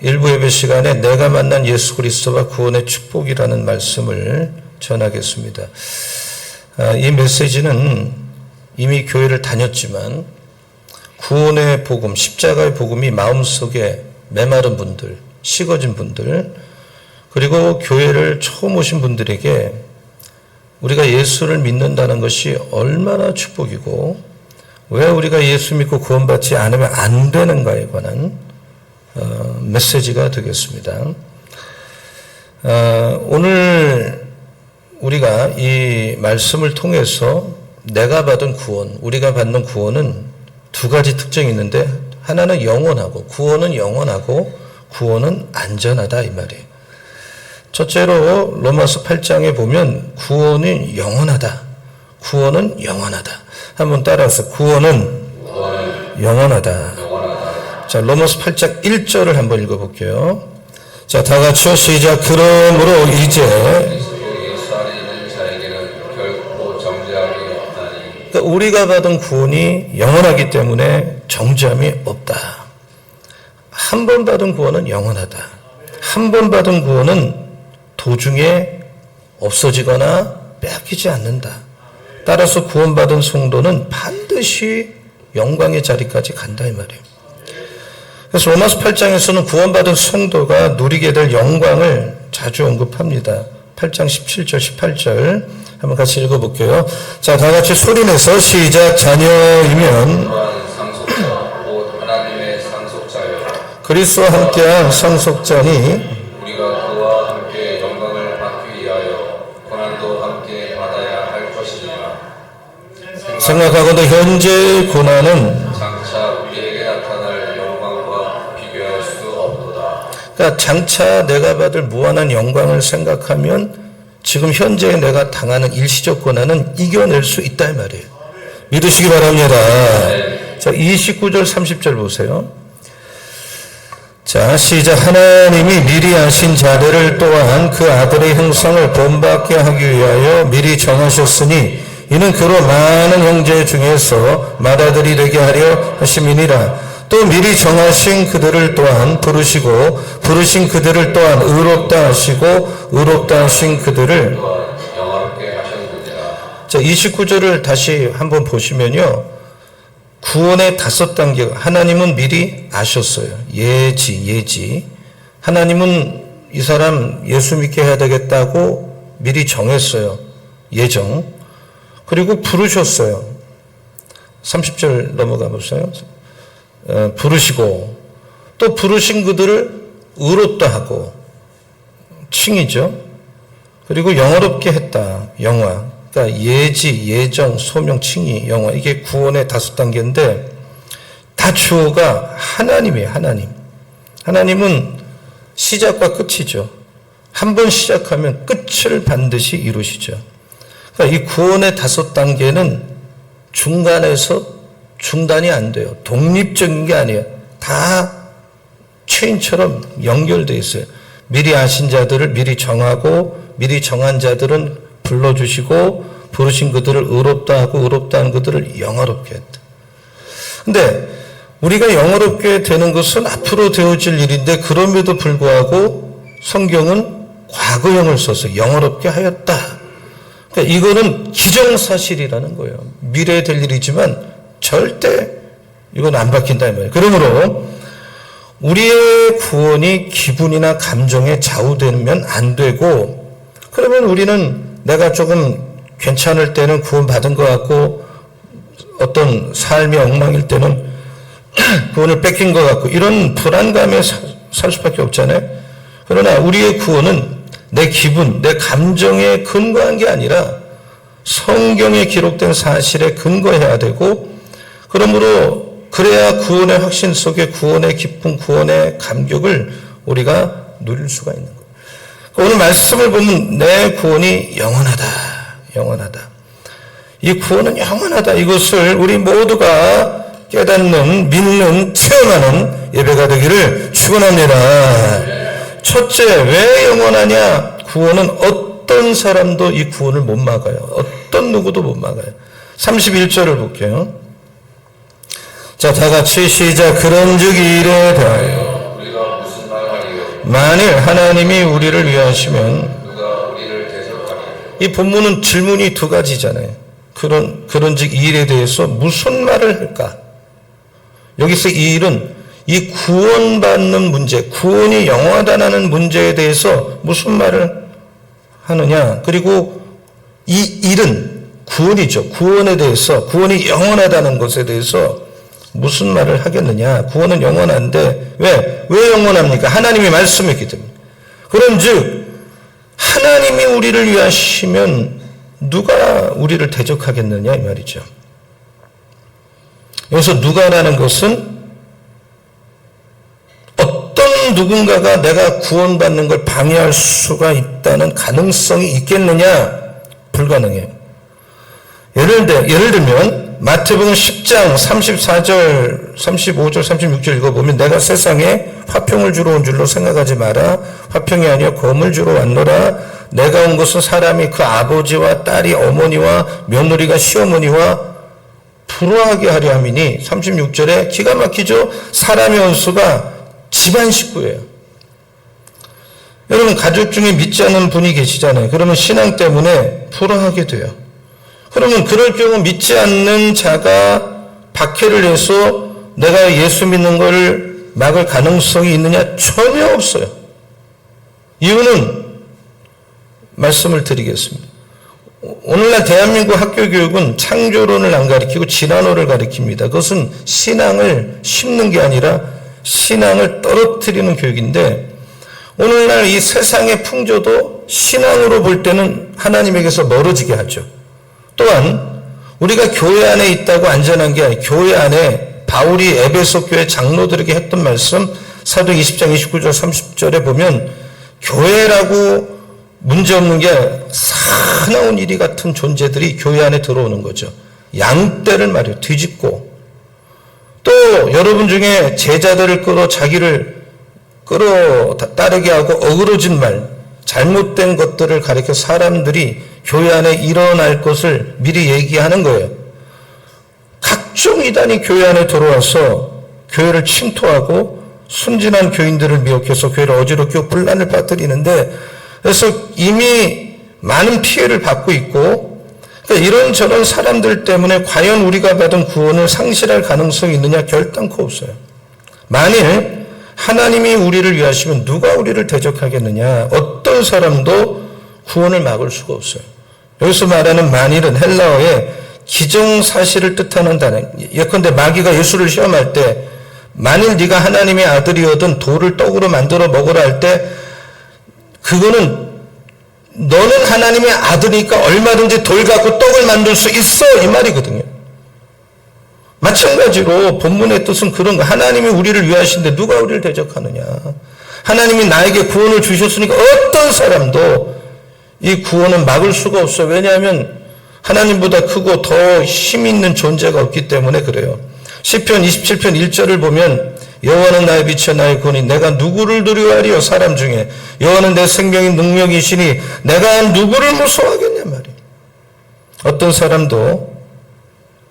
일부 예배 시간에 내가 만난 예수 그리스도와 구원의 축복이라는 말씀을 전하겠습니다. 이 메시지는 이미 교회를 다녔지만 구원의 복음, 십자가의 복음이 마음속에 메마른 분들, 식어진 분들, 그리고 교회를 처음 오신 분들에게 우리가 예수를 믿는다는 것이 얼마나 축복이고 왜 우리가 예수 믿고 구원받지 않으면 안 되는가에 관한 메시지가 되겠습니다. 오늘 우리가 이 말씀을 통해서 내가 받은 구원, 우리가 받는 구원은 두 가지 특징이 있는데 하나는 영원하고 구원은 영원하고 구원은 안전하다 이 말이에요. 첫째로 로마서 8장에 보면 구원이 영원하다. 구원은 영원하다. 한번 따라서 구원은 영원하다. 자, 로마서 8장 1절을 한번 읽어볼게요. 자, 다 같이요. 시작. 그러므로 이제 예수 안에 있는 자에게는 결코 정죄함이 없나니. 그러니까 우리가 받은 구원이 영원하기 때문에 정죄함이 없다. 한 번 받은 구원은 영원하다. 한 번 받은 구원은 도중에 없어지거나 빼앗기지 않는다. 따라서 구원받은 성도는 반드시 영광의 자리까지 간다 이 말이에요. 그래서 로마서 8장에서는 구원받은 성도가 누리게 될 영광을 자주 언급합니다. 8장 17절 18절 한번 같이 읽어볼게요. 자, 다 같이 소리내서 시작. 자녀이면 상속자 곧 하나님의 상속자여 그리스도와 함께한 상속자니 우리가 그와 함께 영광을 받기 위하여 고난도 함께 받아야 할 것이니라. 생각하건대 현재의 고난은 장차 우리에게 나타날 영광과 비교할 수 없도다. 그러니까 장차 내가 받을 무한한 영광을 생각하면 지금 현재 내가 당하는 일시적 고난은 이겨낼 수 있다 이 말이에요. 믿으시기 바랍니다. 자, 29절 30절 보세요. 자, 시작. 하나님이 미리 아신 자들을 또한 그 아들의 형상을 본받게 하기 위하여 미리 정하셨으니 이는 그로 많은 형제 중에서 맏아들이 되게 하려 하심이니라. 또 미리 정하신 그들을 또한 부르시고 부르신 그들을 또한 의롭다 하시고 의롭다 하신 그들을 영화롭게 하셨느니라. 자, 29절을 다시 한번 보시면요. 구원의 5단계가 하나님은 미리 아셨어요. 예지. 하나님은 이 사람 예수 믿게 해야 되겠다고 미리 정했어요. 예정. 그리고 부르셨어요. 30절 넘어가 보세요. 부르시고 또 부르신 그들을 의롭다 하고 칭이죠. 그리고 영어롭게 했다. 영화. 그러니까 예지, 예정, 소명, 칭의, 영화. 이게 구원의 5단계인데 다 주어가 하나님이에요. 하나님. 하나님은 시작과 끝이죠. 한 번 시작하면 끝을 반드시 이루시죠. 그러니까 이 구원의 5단계는 중간에서 중단이 안 돼요. 독립적인 게 아니에요. 다 체인처럼 연결되어 있어요. 미리 아신 자들을 미리 정하고 미리 정한 자들은 불러주시고 부르신 그들을 의롭다 하고 의롭다 하는 그들을 영화롭게 했다. 근데 우리가 영화롭게 되는 것은 앞으로 되어질 일인데 그럼에도 불구하고 성경은 과거형을 써서 영화롭게 하였다. 그러니까 이거는 기정사실이라는 거예요. 미래에 될 일이지만 절대 이건 안 바뀐다 이 말이에요. 그러므로 우리의 구원이 기분이나 감정에 좌우되면 안 되고 그러면 우리는 내가 조금 괜찮을 때는 구원받은 것 같고 어떤 삶이 엉망일 때는 구원을 뺏긴 것 같고 이런 불안감에 살 수밖에 없잖아요. 그러나 우리의 구원은 내 기분, 내 감정에 근거한 게 아니라 성경에 기록된 사실에 근거해야 되고 그러므로 그래야 구원의 확신 속에 구원의 기쁨, 구원의 감격을 우리가 누릴 수가 있는 거예요. 오늘 말씀을 보면 내 구원이 영원하다. 영원하다. 이 구원은 영원하다. 이것을 우리 모두가 깨닫는, 믿는, 체험하는 예배가 되기를 축원합니다. 첫째, 왜 영원하냐? 구원은 어떤 사람도 이 구원을 못 막아요. 어떤 누구도 못 막아요. 31절을 볼게요. 자, 다 같이 시작. 그런즉 이래 대하여 우리가 무슨 말하리요? 만일 하나님이 우리를 위하시면 누가 우리를 대적하리요? 이 본문은 질문이 2가지잖아요. 그런즉 이 일에 대해서 무슨 말을 할까? 여기서 이 일은 이 구원받는 문제, 구원이 영원하다는 문제에 대해서 무슨 말을 하느냐? 그리고 이 일은 구원이죠. 구원에 대해서, 구원이 영원하다는 것에 대해서 무슨 말을 하겠느냐? 구원은 영원한데 왜 영원합니까? 하나님이 말씀했기 때문에. 그런즉 하나님이 우리를 위하시면 누가 우리를 대적하겠느냐 이 말이죠. 여기서 누가라는 것은 어떤 누군가가 내가 구원받는 걸 방해할 수가 있다는 가능성이 있겠느냐? 불가능해요. 예를 들면 마태복음 10장 34절, 35절, 36절 읽어보면 내가 세상에 화평을 주러 온 줄로 생각하지 마라. 화평이 아니라 검을 주러 왔노라. 내가 온 것은 사람이 그 아버지와 딸이 어머니와 며느리가 시어머니와 불화하게 하려 함이니 36절에 기가 막히죠. 사람의 원수가 집안 식구예요. 여러분 가족 중에 믿지 않는 분이 계시잖아요. 그러면 신앙 때문에 불화하게 돼요. 그러면 그럴 경우 믿지 않는 자가 박해를 해서 내가 예수 믿는 걸 막을 가능성이 있느냐? 전혀 없어요. 이유는 말씀을 드리겠습니다. 오늘날 대한민국 학교 교육은 창조론을 안 가르치고 진화론을 가르칩니다. 그것은 신앙을 심는 게 아니라 신앙을 떨어뜨리는 교육인데 오늘날 이 세상의 풍조도 신앙으로 볼 때는 하나님에게서 멀어지게 하죠. 또한 우리가 교회 안에 있다고 안전한 게 아니라 교회 안에 바울이 에베소 교회 장로들에게 했던 말씀 사도행 20장 29절 30절에 보면 교회라고 문제없는 게 사나운 이리 같은 존재들이 교회 안에 들어오는 거죠. 양떼를 말이에요. 뒤집고 또 여러분 중에 제자들을 끌어 자기를 끌어 따르게 하고 어그러진 말 잘못된 것들을 가리켜 사람들이 교회 안에 일어날 것을 미리 얘기하는 거예요. 각종 이단이 교회 안에 들어와서 교회를 침투하고 순진한 교인들을 미혹해서 교회를 어지럽게 분란을 빠뜨리는데 그래서 이미 많은 피해를 받고 있고 그러니까 이런저런 사람들 때문에 과연 우리가 받은 구원을 상실할 가능성이 있느냐? 결단코 없어요. 만일 하나님이 우리를 위하시면 누가 우리를 대적하겠느냐? 어떤 사람도 구원을 막을 수가 없어요. 여기서 말하는 만일은 헬라어의 기정사실을 뜻하는 단어. 예컨대 마귀가 예수를 시험할 때 만일 네가 하나님의 아들이어든 돌을 떡으로 만들어 먹으라 할 때 그거는 너는 하나님의 아들이니까 얼마든지 돌 갖고 떡을 만들 수 있어 이 말이거든요. 마찬가지로 본문의 뜻은 그런 거. 하나님이 우리를 위하신데 누가 우리를 대적하느냐. 하나님이 나에게 구원을 주셨으니까 어떤 사람도 이 구원은 막을 수가 없어요. 왜냐하면 하나님보다 크고 더 힘 있는 존재가 없기 때문에 그래요. 시편 27편 1절을 보면 여호와는 나의 빛이여 나의 구원이 내가 누구를 두려워하리요 사람 중에 여호와는 내 생명의 능력이시니 내가 누구를 무서워하겠냐 말이에요. 어떤 사람도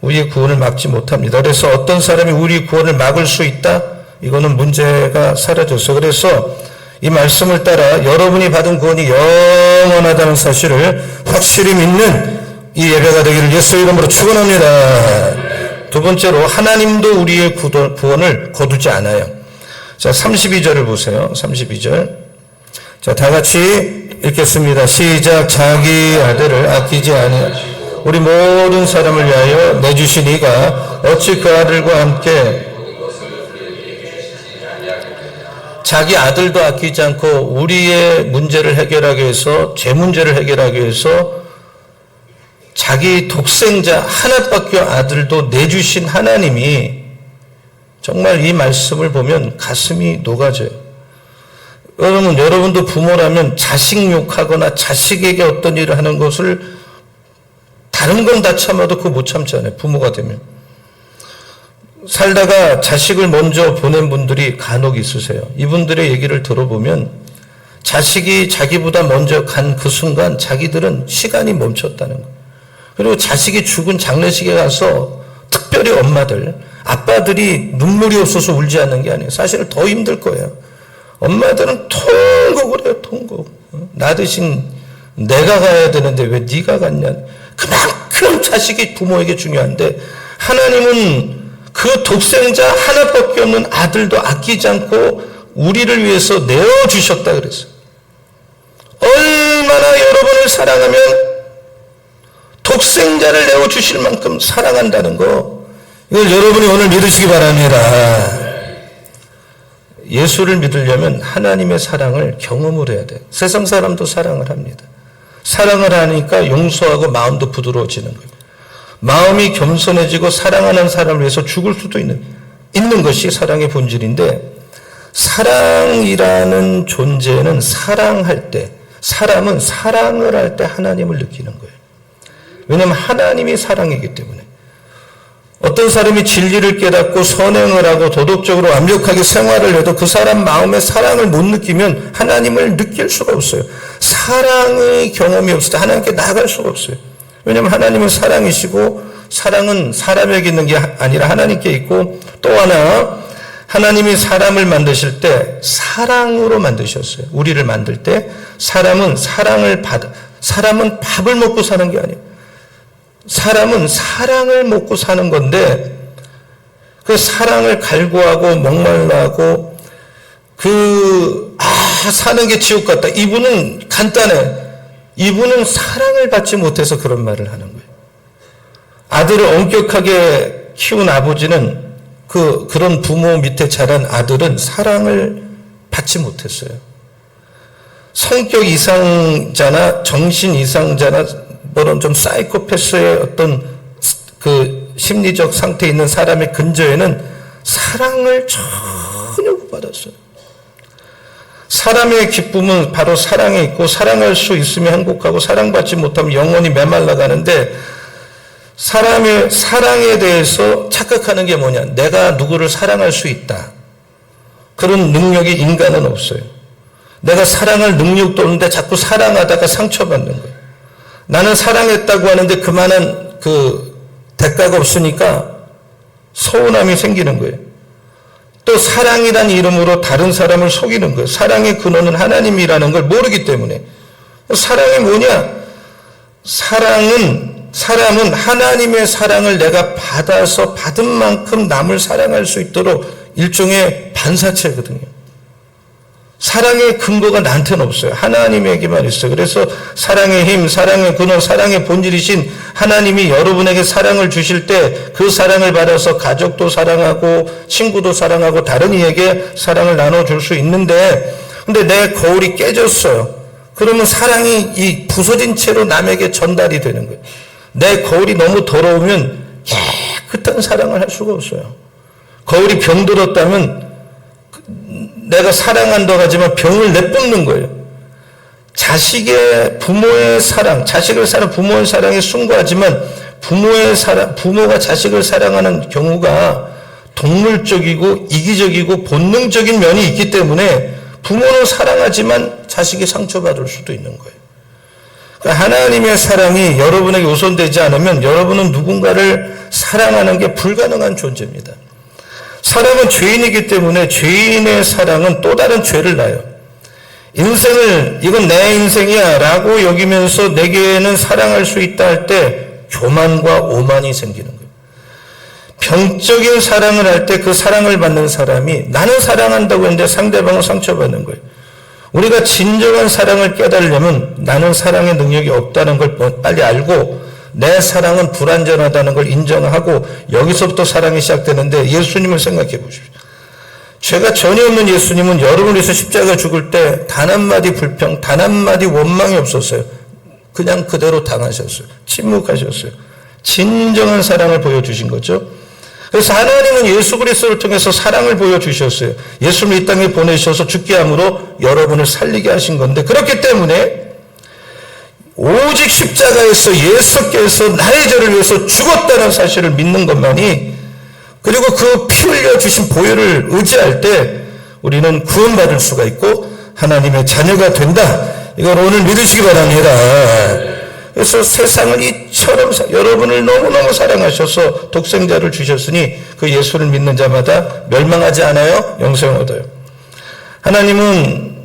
우리의 구원을 막지 못합니다. 그래서 어떤 사람이 우리 구원을 막을 수 있다? 이거는 문제가 사라졌어. 그래서 이 말씀을 따라 여러분이 받은 구원이 영원하다는 사실을 확실히 믿는 이 예배가 되기를 예수 이름으로 축원합니다. 두 번째로 하나님도 우리의 구원을 거두지 않아요. 자, 32절을 보세요. 32절. 자, 다 같이 읽겠습니다. 시작. 자기 아들을 아끼지 아니하시고 우리 모든 사람을 위하여 내주신 이가 어찌 그 아들과 함께 자기 아들도 아끼지 않고 우리의 문제를 해결하기 위해서 죄 문제를 해결하기 위해서 자기 독생자 하나밖에 아들도 내주신 하나님이 정말 이 말씀을 보면 가슴이 녹아져요. 여러분도 부모라면 자식 욕하거나 자식에게 어떤 일을 하는 것을 다른 건 다 참아도 그거 못 참잖아요. 부모가 되면. 살다가 자식을 먼저 보낸 분들이 간혹 있으세요. 이분들의 얘기를 들어보면 자식이 자기보다 먼저 간 그 순간 자기들은 시간이 멈췄다는 거예요. 그리고 자식이 죽은 장례식에 가서 특별히 엄마들, 아빠들이 눈물이 없어서 울지 않는 게 아니에요. 사실은 더 힘들 거예요. 엄마들은 통곡을 해요. 통곡. 나 대신 내가 가야 되는데 왜 네가 갔냐. 그만큼 자식이 부모에게 중요한데 하나님은 그 독생자 하나밖에 없는 아들도 아끼지 않고 우리를 위해서 내어주셨다 그랬어요. 얼마나 여러분을 사랑하면 독생자를 내어주실 만큼 사랑한다는 거, 이걸 여러분이 오늘 믿으시기 바랍니다. 예수를 믿으려면 하나님의 사랑을 경험을 해야 돼요. 세상 사람도 사랑을 합니다. 사랑을 하니까 용서하고 마음도 부드러워지는 거예요. 마음이 겸손해지고 사랑하는 사람을 위해서 죽을 수도 있는 것이 사랑의 본질인데, 사랑이라는 존재는 사랑할 때, 사람은 사랑을 할 때 하나님을 느끼는 거예요. 왜냐하면 하나님이 사랑이기 때문에. 어떤 사람이 진리를 깨닫고 선행을 하고 도덕적으로 완벽하게 생활을 해도 그 사람 마음에 사랑을 못 느끼면 하나님을 느낄 수가 없어요. 사랑의 경험이 없을 때 하나님께 나아갈 수가 없어요. 왜냐하면 하나님은 사랑이시고 사랑은 사람에게 있는 게 아니라 하나님께 있고, 또 하나 하나님이 사람을 만드실 때 사랑으로 만드셨어요. 우리를 만들 때 사람은 사람은 밥을 먹고 사는 게 아니에요. 사람은 사랑을 먹고 사는 건데, 그 사랑을 갈구하고 목말라하고 사는 게 지옥 같다. 이분은 간단해. 이분은 사랑을 받지 못해서 그런 말을 하는 거예요. 아들을 엄격하게 키운 아버지는 그런 부모 밑에 자란 아들은 사랑을 받지 못했어요. 성격 이상자나 정신 이상자나 뭐런 좀 사이코패스의 어떤 그 심리적 상태에 있는 사람의 근저에는 사랑을 전혀 못 받았어요. 사람의 기쁨은 바로 사랑에 있고, 사랑할 수 있으면 행복하고 사랑받지 못하면 영원히 메말라 가는데, 사람의 사랑에 대해서 착각하는 게 뭐냐. 내가 누구를 사랑할 수 있다. 그런 능력이 인간은 없어요. 내가 사랑할 능력도 없는데 자꾸 사랑하다가 상처받는 거예요. 나는 사랑했다고 하는데 그만한 대가가 없으니까 서운함이 생기는 거예요. 또 사랑이란 이름으로 다른 사람을 속이는 거예요. 사랑의 근원은 하나님이라는 걸 모르기 때문에. 사랑이 뭐냐? 사람은 하나님의 사랑을 내가 받은 만큼 남을 사랑할 수 있도록 일종의 반사체거든요. 사랑의 근거가 나한테는 없어요. 하나님에게만 있어요. 그래서 사랑의 힘, 사랑의 근원, 사랑의 본질이신 하나님이 여러분에게 사랑을 주실 때 그 사랑을 받아서 가족도 사랑하고 친구도 사랑하고 다른 이에게 사랑을 나눠줄 수 있는데, 근데 내 거울이 깨졌어요. 그러면 사랑이 이 부서진 채로 남에게 전달이 되는 거예요. 내 거울이 너무 더러우면 깨끗한 사랑을 할 수가 없어요. 거울이 병들었다면 내가 사랑한다고 하지만 병을 내뿜는 거예요. 자식의 부모의 사랑, 자식을 사랑 부모의 사랑에 숭고하지만 부모가 자식을 사랑하는 경우가 동물적이고 이기적이고 본능적인 면이 있기 때문에 부모는 사랑하지만 자식이 상처받을 수도 있는 거예요. 그러니까 하나님의 사랑이 여러분에게 우선되지 않으면 여러분은 누군가를 사랑하는 게 불가능한 존재입니다. 사람은 죄인이기 때문에 죄인의 사랑은 또 다른 죄를 낳아요. 인생을 이건 내 인생이야 라고 여기면서 내게는 사랑할 수 있다 할 때 교만과 오만이 생기는 거예요. 병적인 사랑을 할 때 그 사랑을 받는 사람이 나는 사랑한다고 했는데 상대방은 상처받는 거예요. 우리가 진정한 사랑을 깨달으려면 나는 사랑의 능력이 없다는 걸 빨리 알고 내 사랑은 불완전하다는 걸 인정하고 여기서부터 사랑이 시작되는데 예수님을 생각해 보십시오. 죄가 전혀 없는 예수님은 여러분을 위해서 십자가 죽을 때 단 한마디 불평, 단 한마디 원망이 없었어요. 그냥 그대로 당하셨어요. 침묵하셨어요. 진정한 사랑을 보여주신 거죠. 그래서 하나님은 예수 그리스도를 통해서 사랑을 보여주셨어요. 예수를 이 땅에 보내셔서 죽게 함으로 여러분을 살리게 하신 건데 그렇기 때문에 오직 십자가에서 예수께서 나의 죄를 위해서 죽었다는 사실을 믿는 것만이 그리고 그 피 흘려 주신 보혈을 의지할 때 우리는 구원받을 수가 있고 하나님의 자녀가 된다. 이걸 오늘 믿으시기 바랍니다. 그래서 세상을 이처럼 여러분을 너무너무 사랑하셔서 독생자를 주셨으니 그 예수를 믿는 자마다 멸망하지 않아요. 영생을 얻어요. 하나님은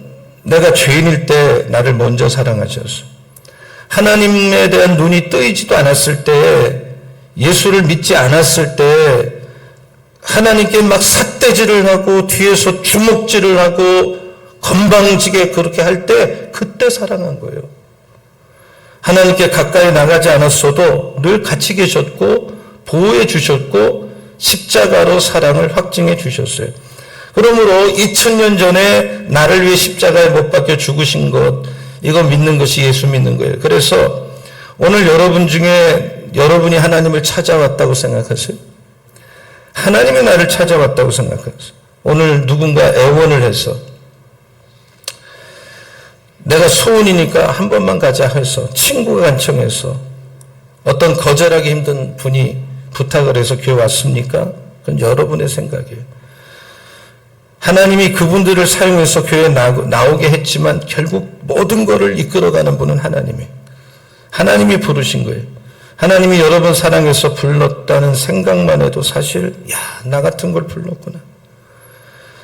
내가 죄인일 때 나를 먼저 사랑하셨어요. 하나님에 대한 눈이 뜨이지도 않았을 때 예수를 믿지 않았을 때 하나님께 막 삿대질을 하고 뒤에서 주먹질을 하고 건방지게 그렇게 할 때 그때 사랑한 거예요. 하나님께 가까이 나가지 않았어도 늘 같이 계셨고 보호해 주셨고 십자가로 사랑을 확증해 주셨어요. 그러므로 2000년 전에 나를 위해 십자가에 못 박혀 죽으신 것 이거 믿는 것이 예수 믿는 거예요. 그래서 오늘 여러분 중에 여러분이 하나님을 찾아왔다고 생각하세요? 하나님이 나를 찾아왔다고 생각하세요? 오늘 누군가 애원을 해서 내가 소원이니까 한 번만 가자 해서 친구가 간청해서 어떤 거절하기 힘든 분이 부탁을 해서 교회 왔습니까? 그건 여러분의 생각이에요. 하나님이 그분들을 사용해서 교회에 나오게 했지만 결국 모든 것을 이끌어가는 분은 하나님이에요. 하나님이 부르신 거예요. 하나님이 여러분 사랑해서 불렀다는 생각만 해도 사실 나 같은 걸 불렀구나.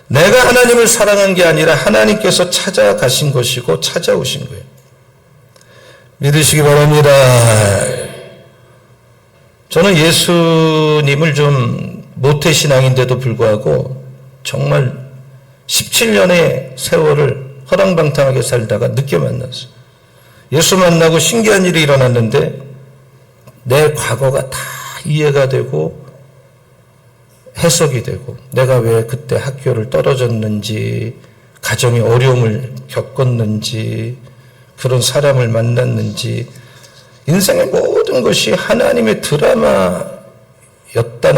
내가 하나님을 사랑한 게 아니라 하나님께서 찾아가신 것이고 찾아오신 거예요. 믿으시기 바랍니다. 저는 예수님을 좀 모태신앙인데도 불구하고 정말 17년의 세월을 허랑방탕하게 살다가 늦게 만났어요. 예수 만나고 신기한 일이 일어났는데 내 과거가 다 이해가 되고 해석이 되고 내가 왜 그때 학교를 떨어졌는지 가정의 어려움을 겪었는지 그런 사람을 만났는지 인생의 모든 것이 하나님의 드라마였다는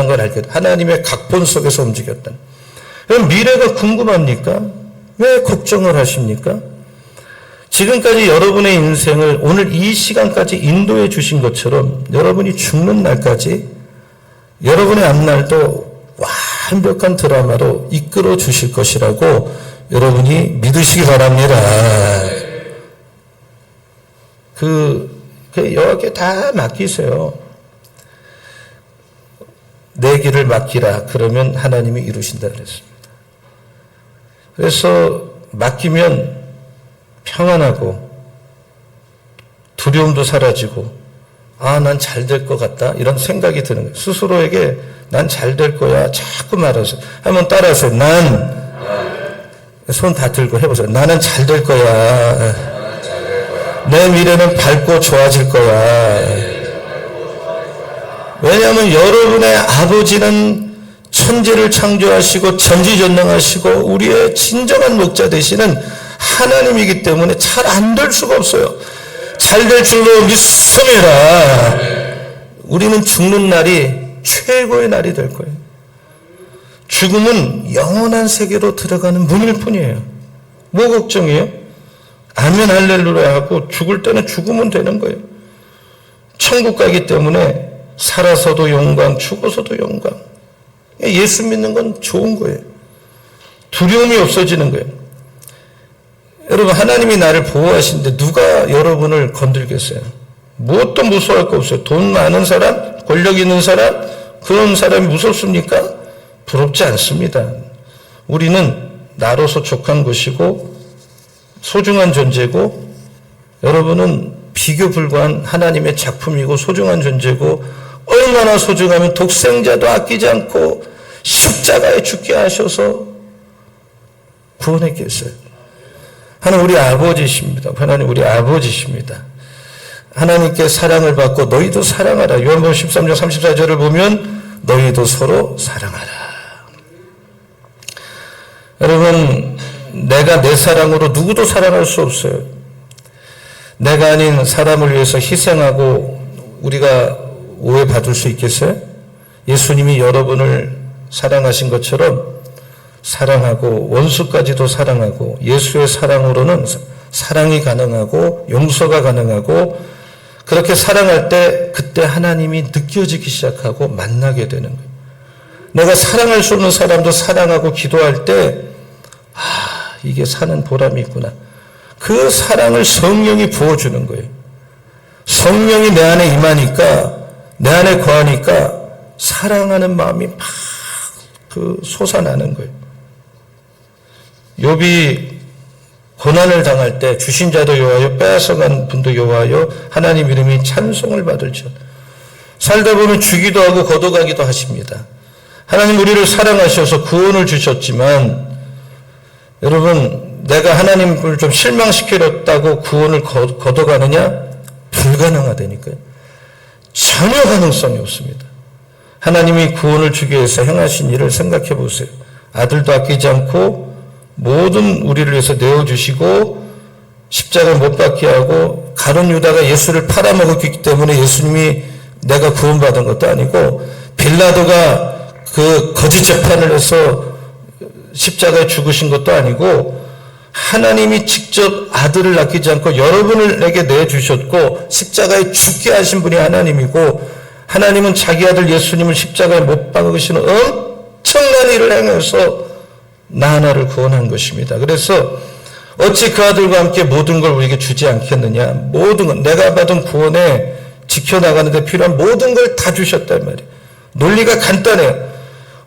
걸 알게 돼. 하나님의 각본 속에서 움직였다는. 그럼 미래가 궁금합니까? 왜 걱정을 하십니까? 지금까지 여러분의 인생을 오늘 이 시간까지 인도해 주신 것처럼 여러분이 죽는 날까지 여러분의 앞날도 완벽한 드라마로 이끌어 주실 것이라고 여러분이 믿으시기 바랍니다. 여기에 다 맡기세요. 내 길을 맡기라. 그러면 하나님이 이루신다 그랬습니다. 그래서 맡기면 평안하고 두려움도 사라지고 난 잘 될 것 같다 이런 생각이 드는 거예요. 스스로에게 난 잘 될 거야 자꾸 말하세요. 한번 따라하세요. 손 다 들고 해보세요. 나는 잘 될 거야. 내 미래는 밝고 좋아질 거야. 왜냐하면 여러분의 아버지는 천지를 창조하시고 전지전능하시고 우리의 진정한 목자 되시는 하나님이기 때문에 잘 안 될 수가 없어요. 잘 될 줄로 믿습니다. 우리는 죽는 날이 최고의 날이 될 거예요. 죽음은 영원한 세계로 들어가는 문일 뿐이에요. 뭐 걱정이에요? 아멘 할렐루야 하고 죽을 때는 죽으면 되는 거예요. 천국 가기 때문에 살아서도 영광, 죽어서도 영광. 예수 믿는 건 좋은 거예요. 두려움이 없어지는 거예요. 여러분, 하나님이 나를 보호하시는데 누가 여러분을 건들겠어요? 무엇도 무서워할 거 없어요. 돈 많은 사람, 권력 있는 사람, 그런 사람이 무섭습니까? 부럽지 않습니다. 우리는 나로 소속한 것이고 소중한 존재고, 여러분은 비교 불가한 하나님의 작품이고 소중한 존재고, 얼마나 소중하면 독생자도 아끼지 않고 십자가에 죽게 하셔서 구원했겠어요. 하나님 우리 아버지십니다. 하나님 우리 아버지십니다. 하나님께 사랑을 받고 너희도 사랑하라. 요한복음 13장 34절을 보면 너희도 서로 사랑하라. 여러분, 내가 내 사랑으로 누구도 사랑할 수 없어요. 내가 아닌 사람을 위해서 희생하고 우리가 오해받을 수 있겠어요? 예수님이 여러분을 사랑하신 것처럼 사랑하고 원수까지도 사랑하고, 예수의 사랑으로는 사랑이 가능하고 용서가 가능하고, 그렇게 사랑할 때 그때 하나님이 느껴지기 시작하고 만나게 되는 거예요. 내가 사랑할 수 없는 사람도 사랑하고 기도할 때 이게 사는 보람이 있구나. 그 사랑을 성령이 부어주는 거예요. 성령이 내 안에 임하니까, 내 안에 거하니까 사랑하는 마음이 막 솟아나는 거예요. 욥이 고난을 당할 때 주신 자도 여호와여 빼앗아간 분도 여호와여 하나님 이름이 찬송을 받을지어다. 살다 보면 주기도 하고 걷어가기도 하십니다. 하나님 우리를 사랑하셔서 구원을 주셨지만, 여러분, 내가 하나님을 좀 실망시키렸다고 구원을 걷어가느냐? 불가능하다니까요. 전혀 가능성이 없습니다. 하나님이 구원을 주기 위해서 행하신 일을 생각해 보세요. 아들도 아끼지 않고 모든 우리를 위해서 내어주시고 십자가를 못 박게 하고, 가룟 유다가 예수를 팔아먹었기 때문에 예수님이 내가 구원받은 것도 아니고, 빌라도가 그 거짓 재판을 해서 십자가에 죽으신 것도 아니고, 하나님이 직접 아들을 아끼지 않고 여러분을 내게 내주셨고 십자가에 죽게 하신 분이 하나님이고, 하나님은 자기 아들 예수님을 십자가에 못 박으시는 엄청난 일을 행해서 나 하나를 구원한 것입니다. 그래서 어찌 그 아들과 함께 모든 걸 우리에게 주지 않겠느냐. 모든 것, 내가 받은 구원에 지켜나가는 데 필요한 모든 걸 다 주셨단 말이에요. 논리가 간단해요.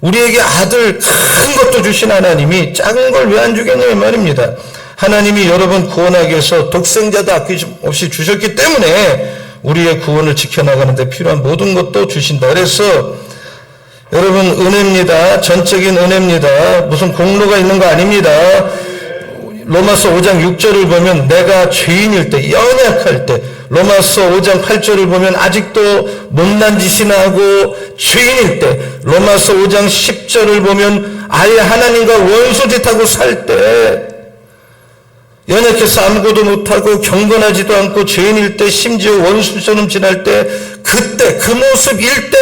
우리에게 아들 큰 것도 주신 하나님이 작은 걸 왜 안 주겠냐 이 말입니다. 하나님이 여러분 구원하기 위해서 독생자도 아낌없이 주셨기 때문에 우리의 구원을 지켜나가는 데 필요한 모든 것도 주신다. 그래서 여러분, 은혜입니다. 전적인 은혜입니다. 무슨 공로가 있는 거 아닙니다. 로마서 5장 6절을 보면 내가 죄인일 때, 연약할 때, 로마서 5장 8절을 보면 아직도 못난 짓이나 하고 죄인일 때, 로마서 5장 10절을 보면 아예 하나님과 원수짓하고 살 때, 연약해서 아무것도 못하고 경건하지도 않고 죄인일 때, 심지어 원수처럼 지날 때, 그때 그 모습일 때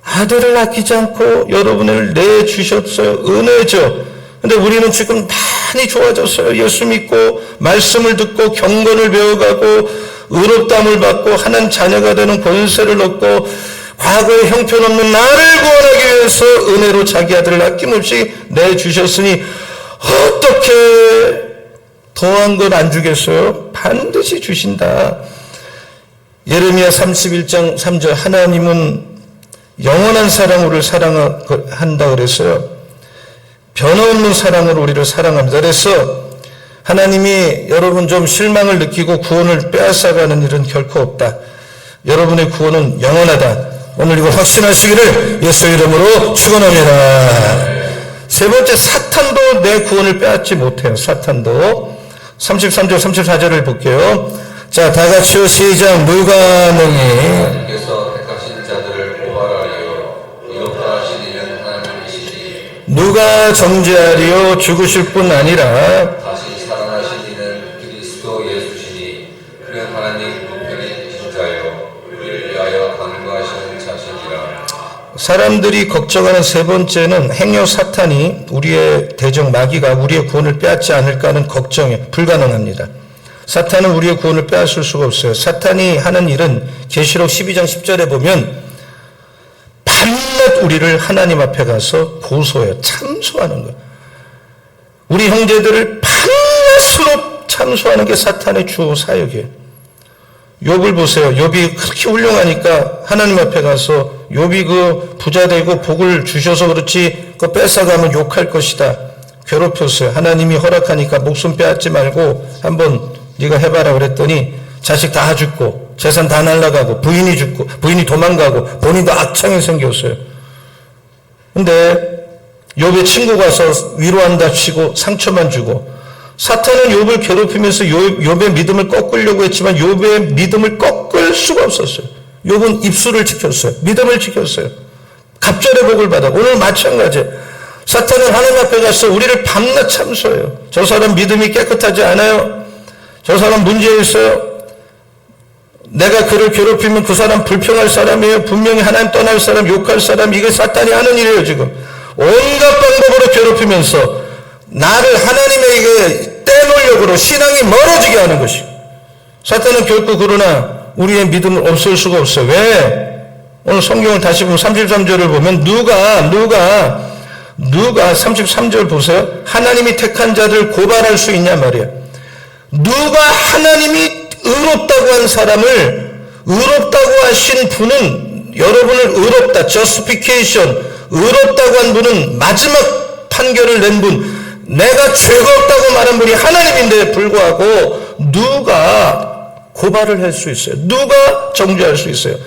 아들을 아끼지 않고 여러분을 내주셨어요. 은혜죠. 근데 우리는 지금 많이 좋아졌어요. 예수 믿고 말씀을 듣고 경건을 배워가고 의롭다함을 받고 하나님 자녀가 되는 권세를 얻고 과거의 형편없는 나를 구원하기 위해서 은혜로 자기 아들을 아낌없이 내주셨으니 어떻게 더한 건 안 주겠어요? 반드시 주신다. 예레미야 31장 3절 하나님은 영원한 사랑으로 우리를 사랑한다 그랬어요. 변함없는 사랑으로 우리를 사랑합니다. 그래서 하나님이 여러분 좀 실망을 느끼고 구원을 빼앗아가는 일은 결코 없다. 여러분의 구원은 영원하다. 오늘 이거 확신하시기를 예수 이름으로 축원합니다. 세 번째, 사탄도 내 구원을 빼앗지 못해요. 사탄도. 33절 34절을 볼게요. 자, 다 같이요. 시작. 누가 능히 하나님께서 택하신 자들을 보호하리요 의롭다 하신 이는 하나님이시니 누가 정죄하리요. 죽으실 뿐 아니라 다시 살아나신 사람들이 걱정하는 세 번째는 행여 사탄이 우리의 대적 마귀가 우리의 구원을 빼앗지 않을까 하는 걱정이 불가능합니다. 사탄은 우리의 구원을 빼앗을 수가 없어요. 사탄이 하는 일은 계시록 12장 10절에 보면 밤낮 우리를 하나님 앞에 가서 고소해요. 참소하는 거예요. 우리 형제들을 밤낮으로 참소하는 게 사탄의 주 사역이에요. 욥을 보세요. 욥이 그렇게 훌륭하니까 하나님 앞에 가서 욥이 그 부자 되고 복을 주셔서 그렇지 그거 뺏어가면 욕할 것이다. 괴롭혔어요. 하나님이 허락하니까 목숨 빼앗지 말고 한번 네가 해봐라 그랬더니 자식 다 죽고 재산 다 날아가고 부인이 죽고 부인이 도망가고 본인도 악창이 생겼어요. 근데 욥의 친구가 와서 위로한다 치고 상처만 주고 사탄은 욥을 괴롭히면서 욥의 믿음을 꺾으려고 했지만 욥의 믿음을 꺾을 수가 없었어요. 욥은 입술을 지켰어요. 믿음을 지켰어요. 갑절의 복을 받아. 오늘 마찬가지. 사탄은 하나님 앞에 가서 우리를 밤낮 참소해요. 저 사람 믿음이 깨끗하지 않아요. 저 사람 문제 있어요. 내가 그를 괴롭히면 그 사람 불평할 사람이에요. 분명히 하나님 떠날 사람, 욕할 사람. 이게 사탄이 하는 일이에요 지금. 온갖 방법으로 괴롭히면서 나를 하나님에게 떼놓으려고 신앙이 멀어지게 하는 것이고 사탄은 결코 그러나 우리의 믿음을 없앨 수가 없어요. 왜? 오늘 성경을 다시 보면 33절을 보면 누가 33절 보세요. 하나님이 택한 자들을 고발할 수 있냐 말이야. 누가 하나님이 의롭다고 한 사람을 의롭다고 하신 분은 여러분을 의롭다 justification 의롭다고 한 분은 마지막 판결을 낸 분 내가 죄가 없다고 말한 분이 하나님인데 불구하고 누가 고발을 할 수 있어요? 누가 정죄할 수 있어요?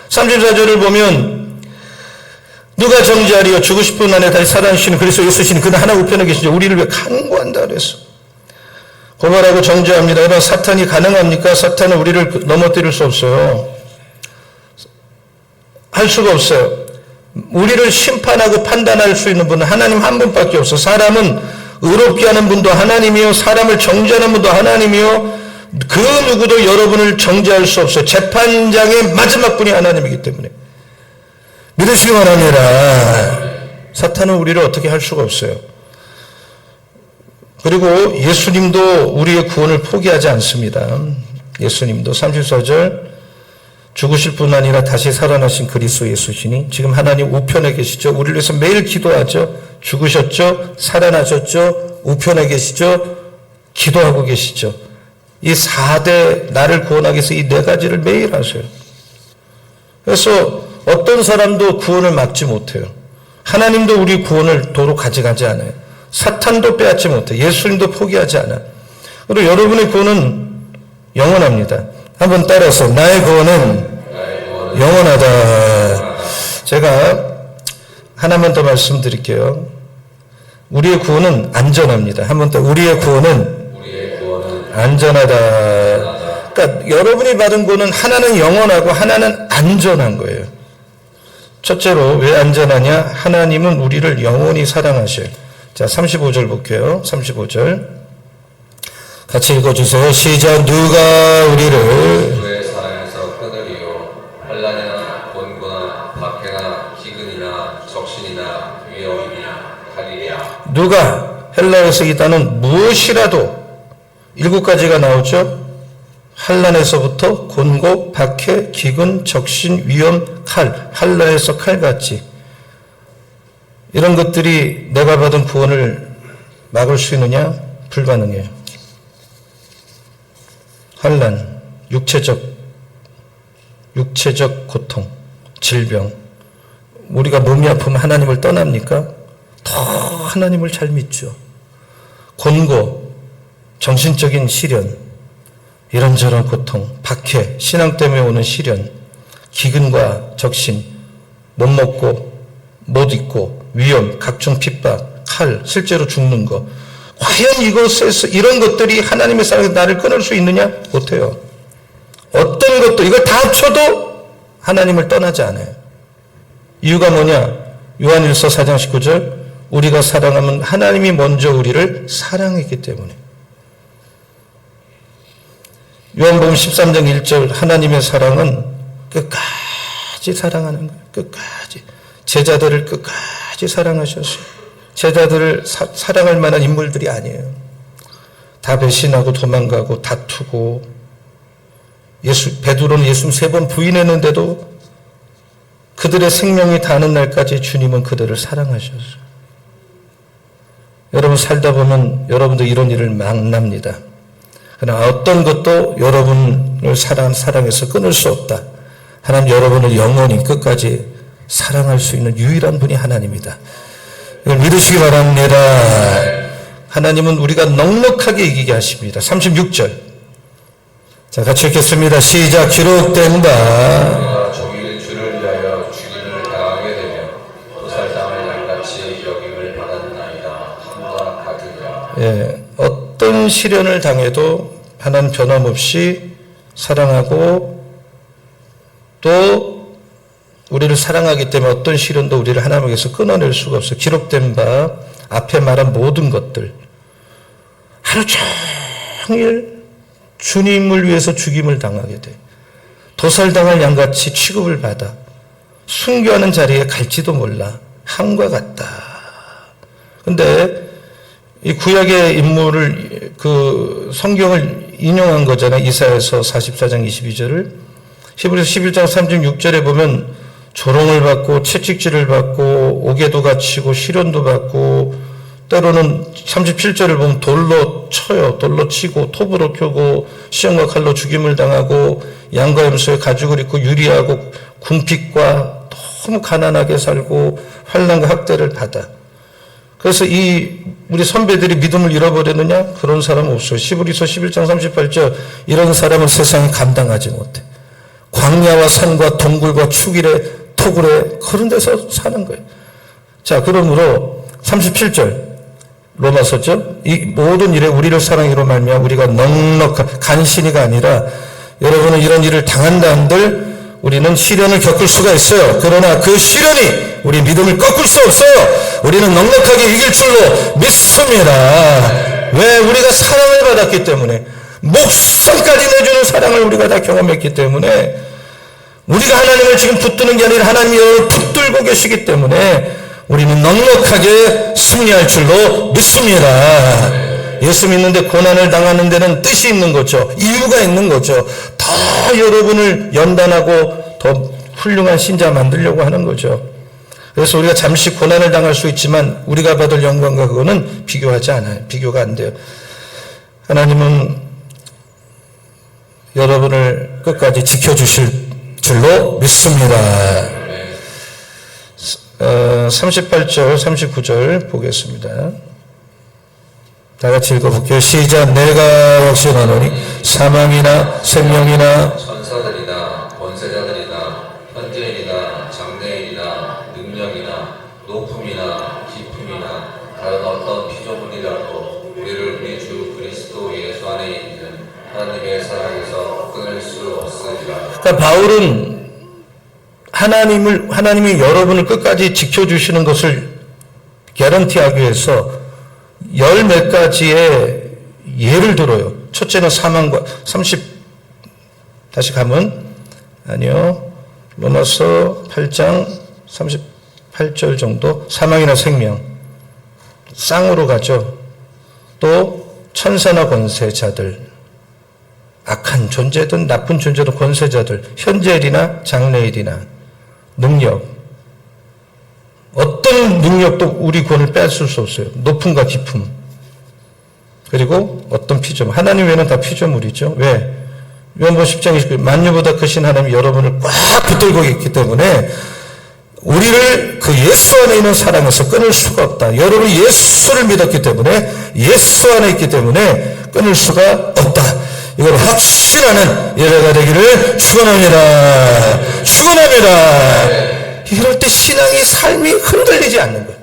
34절을 보면 누가 정죄하리요? 주고 싶은 안에 다시 살아나시는 그리스도 예수시니 그는 하나 우편에 계시죠. 우리를 왜 간구한다 그랬어. 고발하고 정죄합니다. 그러나 사탄이 가능합니까? 사탄은 우리를 넘어뜨릴 수 없어요. 할 수가 없어요. 우리를 심판하고 판단할 수 있는 분은 하나님 한 분밖에 없어. 사람은 의롭게 하는 분도 하나님이요 사람을 정죄하는 분도 하나님이요 그 누구도 여러분을 정죄할 수 없어요. 재판장의 마지막 분이 하나님이기 때문에 믿으시기 바랍니다. 사탄은 우리를 어떻게 할 수가 없어요. 그리고 예수님도 우리의 구원을 포기하지 않습니다. 예수님도 34절 죽으실 뿐 아니라 다시 살아나신 그리스도 예수시니 지금 하나님 우편에 계시죠. 우리를 위해서 매일 기도하죠. 죽으셨죠. 살아나셨죠. 우편에 계시죠. 기도하고 계시죠. 이 4대 나를 구원하기 위해서 이 4가지를 매일 하세요. 그래서 어떤 사람도 구원을 막지 못해요. 하나님도 우리 구원을 도로 가져가지 않아요. 사탄도 빼앗지 못해요. 예수님도 포기하지 않아요. 그리고 여러분의 구원은 영원합니다. 한번 따라서 나의 구원은 영원하다. 제가 하나만 더 말씀드릴게요. 우리의 구원은 안전합니다. 한번 더 우리의 구원은 안전하다. 그러니까 여러분이 받은 구원은 하나는 영원하고 하나는 안전한 거예요. 첫째로 왜 안전하냐? 하나님은 우리를 영원히 사랑하셔요. 자, 35절 볼게요. 35절. 같이 읽어주세요. 시작. 누가 우리를 주의 사랑에서 끊으리요 환난이나 곤고나 박해나 기근이나 적신이나 위험이나 가리랴. 누가 헬라어에서 이 단어는 무엇이라도 7가지가 나오죠. 환난에서부터 곤고, 박해, 기근, 적신, 위험, 칼. 헬라에서 칼같이 이런 것들이 내가 받은 구원을 막을 수 있느냐? 불가능해요. 환난, 육체적 고통, 질병. 우리가 몸이 아프면 하나님을 떠납니까? 더 하나님을 잘 믿죠. 곤고, 정신적인 시련, 이런저런 고통, 박해, 신앙 때문에 오는 시련, 기근과 적신, 못 먹고, 못 입고, 위험, 각종 핍박, 칼, 실제로 죽는 거. 과연 이것에서 이런 것들이 하나님의 사랑에서 나를 끊을 수 있느냐? 못해요. 어떤 것도 이걸 다 합쳐도 하나님을 떠나지 않아요. 이유가 뭐냐? 요한일서 4장 19절 우리가 사랑하면 하나님이 먼저 우리를 사랑했기 때문에. 요한복음 13장 1절 하나님의 사랑은 끝까지 사랑하는 거예요. 끝까지. 제자들을 끝까지 사랑하셨어요. 제자들을 사랑할 만한 인물들이 아니에요. 다 배신하고 도망가고 다투고 베드로는 예수님 3번 부인했는데도 그들의 생명이 다하는 날까지 주님은 그들을 사랑하셨어요. 여러분 살다 보면 여러분도 이런 일을 만납니다. 그러나 어떤 것도 여러분을 사랑해서 끊을 수 없다. 하나님 여러분을 영원히 끝까지 사랑할 수 있는 유일한 분이 하나님이다. 이걸 믿으시기 바랍니다. 하나님은 우리가 넉넉하게 이기게 하십니다. 36절. 자, 같이 읽겠습니다. 시작. 기록된 바 우리가 종일 주를 위하여 죽임을 당하게 되며 도살당할 양같이 여김을 받았나이다. 함과 같으리라. 예, 어떤 시련을 당해도 하나님 변함없이 사랑하고 또 우리를 사랑하기 때문에 어떤 시련도 우리를 하나님에게서 끊어낼 수가 없어요. 기록된 바 앞에 말한 모든 것들 하루 종일 주님을 위해서 죽임을 당하게 돼. 도살당할 양같이 취급을 받아 순교하는 자리에 갈지도 몰라. 함과 같다. 근데 이 구약의 인물을 그 성경을 인용한 거잖아요. 이사야서 44장 22절을. 히브리서 11장 36절에 보면 조롱을 받고 채찍질을 받고 옥에도 갇히고 시련도 받고 때로는 37절을 보면 돌로 쳐요. 돌로 치고 톱으로 켜고 시험과 칼로 죽임을 당하고 양과 염소의 가죽을 입고 유리하고 궁핍과 너무 가난하게 살고 환난과 학대를 받아. 그래서 우리 선배들이 믿음을 잃어버렸느냐? 그런 사람은 없어요. 히브리서 11장 38절 이런 사람은 세상에 감당하지 못해. 광야와 산과 동굴과 축일에 토굴에 그런 데서 사는 거예요. 자, 그러므로 37절 로마서죠. 이 모든 일에 우리를 사랑으로 말미암아 우리가 넉넉한 간신히가 아니라 여러분은 이런 일을 당한다 한들 우리는 시련을 겪을 수가 있어요. 그러나 그 시련이 우리 믿음을 꺾을 수 없어요. 우리는 넉넉하게 이길 줄로 믿습니다. 왜? 우리가 사랑을 받았기 때문에 목숨까지 내주는 사랑을 우리가 다 경험했기 때문에 우리가 하나님을 지금 붙드는 게 아니라 하나님이 여러분을 붙들고 계시기 때문에 우리는 넉넉하게 승리할 줄로 믿습니다. 예수 믿는데 고난을 당하는 데는 뜻이 있는 거죠. 이유가 있는 거죠. 더 여러분을 연단하고 더 훌륭한 신자 만들려고 하는 거죠. 그래서 우리가 잠시 고난을 당할 수 있지만 우리가 받을 영광과 그거는 비교하지 않아요. 비교가 안 돼요. 하나님은 여러분을 끝까지 지켜주실 줄로 믿습니다. 38절, 39절 보겠습니다. 다 같이 읽어볼게요. 시작. 내가 확신하노니 사망이나 생명이나 천사들이나 권세자들이나 현재인이나 장래인이나 능력이나 높음이나 깊음이나 다른 어떤 피조물이라도 우리를 우리 주 그리스도 예수 안에 있는 하나님의 사랑에서 끊을 수 없으리라. 그러니까 바울은 하나님이 여러분을 끝까지 지켜주시는 것을 개런티하기 위해서 열 몇 가지의 예를 들어요. 첫째는 사망과 다시 가면 아니요. 로마서 8장 38절 정도 사망이나 생명 쌍으로 가죠. 또 천사나 권세자들 악한 존재든 나쁜 존재든 권세자들 현재일이나 장래일이나 능력 어떤 능력도 우리 구원을 뺏을 수 없어요. 높음과 깊음 그리고 어떤 피조물 하나님 외에는 다 피조물이죠. 왜? 요한복음 10장 29절 만유보다 크신 하나님이 여러분을 꽉 붙들고 있기 때문에 우리를 그 예수 안에 있는 사랑에서 끊을 수가 없다. 여러분이 예수를 믿었기 때문에 예수 안에 있기 때문에 끊을 수가 없다. 이걸 확신하는 예배가 되기를 축원합니다. 축원합니다. 이럴 때 신앙이 삶이 흔들리지 않는 거예요.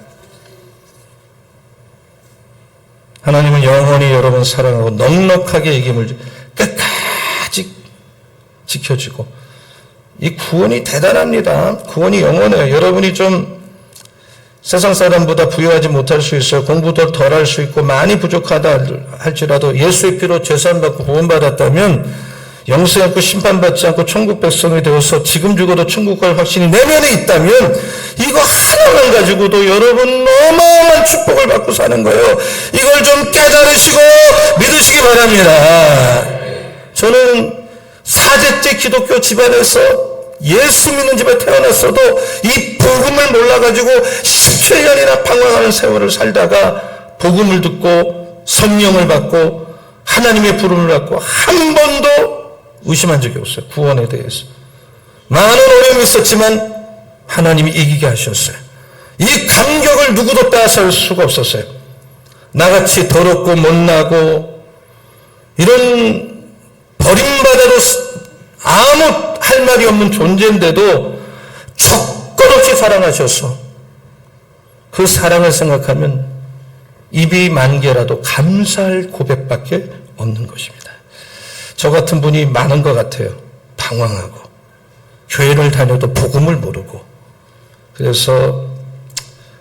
하나님은 영원히 여러분 사랑하고 넉넉하게 이김을 끝까지 지켜주고 이 구원이 대단합니다. 구원이 영원해요. 여러분이 좀 세상 사람보다 부유하지 못할 수 있어요. 공부도 덜 할 수 있고 많이 부족하다 할지라도 예수의 피로 죄사함받고 구원받았다면 영생 없고 심판받지 않고 천국 백성이 되어서 지금 죽어도 천국 갈 확신이 내면에 있다면 이거 하나만 가지고도 여러분 어마어마한 축복을 받고 사는 거예요. 이걸 좀 깨달으시고 믿으시기 바랍니다. 저는 4대째 기독교 집안에서 예수 믿는 집에 태어났어도 이 복음을 몰라가지고 17년이나 방황하는 세월을 살다가 복음을 듣고 성령을 받고 하나님의 부름을 받고 한 번도 의심한 적이 없어요. 구원에 대해서. 많은 어려움이 있었지만 하나님이 이기게 하셨어요. 이 감격을 누구도 빼앗을 수가 없었어요. 나같이 더럽고 못나고 이런 버림받아도 아무 할 말이 없는 존재인데도 조건 없이 사랑하셔서 그 사랑을 생각하면 입이 만 개라도 감사할 고백밖에 없는 것입니다. 저 같은 분이 많은 것 같아요. 방황하고 교회를 다녀도 복음을 모르고 그래서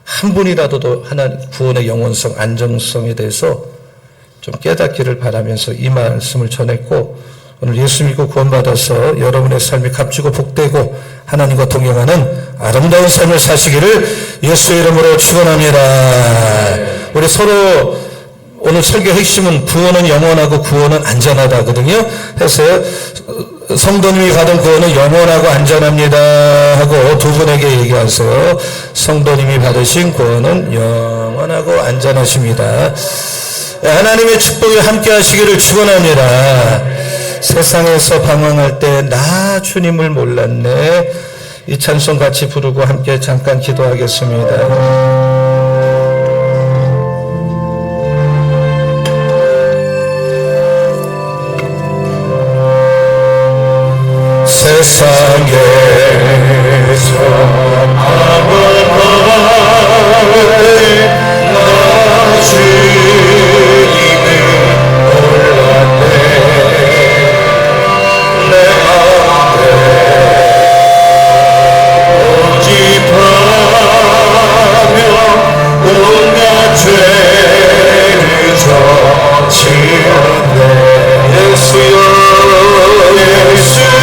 한 분이라도 하나님 구원의 영원성, 안정성에 대해서 좀 깨닫기를 바라면서 이 말씀을 전했고 오늘 예수 믿고 구원받아서 여러분의 삶이 값지고 복되고 하나님과 동행하는 아름다운 삶을 사시기를 예수의 이름으로 축원합니다. 우리 서로 오늘 설교 핵심은 구원은 영원하고 구원은 안전하다거든요. 해서 성도님이 받은 구원은 영원하고 안전합니다 하고 두 분에게 얘기하세요. 성도님이 받으신 구원은 영원하고 안전하십니다. 하나님의 축복이 함께 하시기를 축원합니다. 세상에서 방황할 때 나 주님을 몰랐네. 이 찬송 같이 부르고 함께 잠깐 기도하겠습니다. 세상에서 방황할 때 나 주님을 몰랐네. 내 앞에 고집하며 온갖 죄를 저질렀네. 예수여 예수여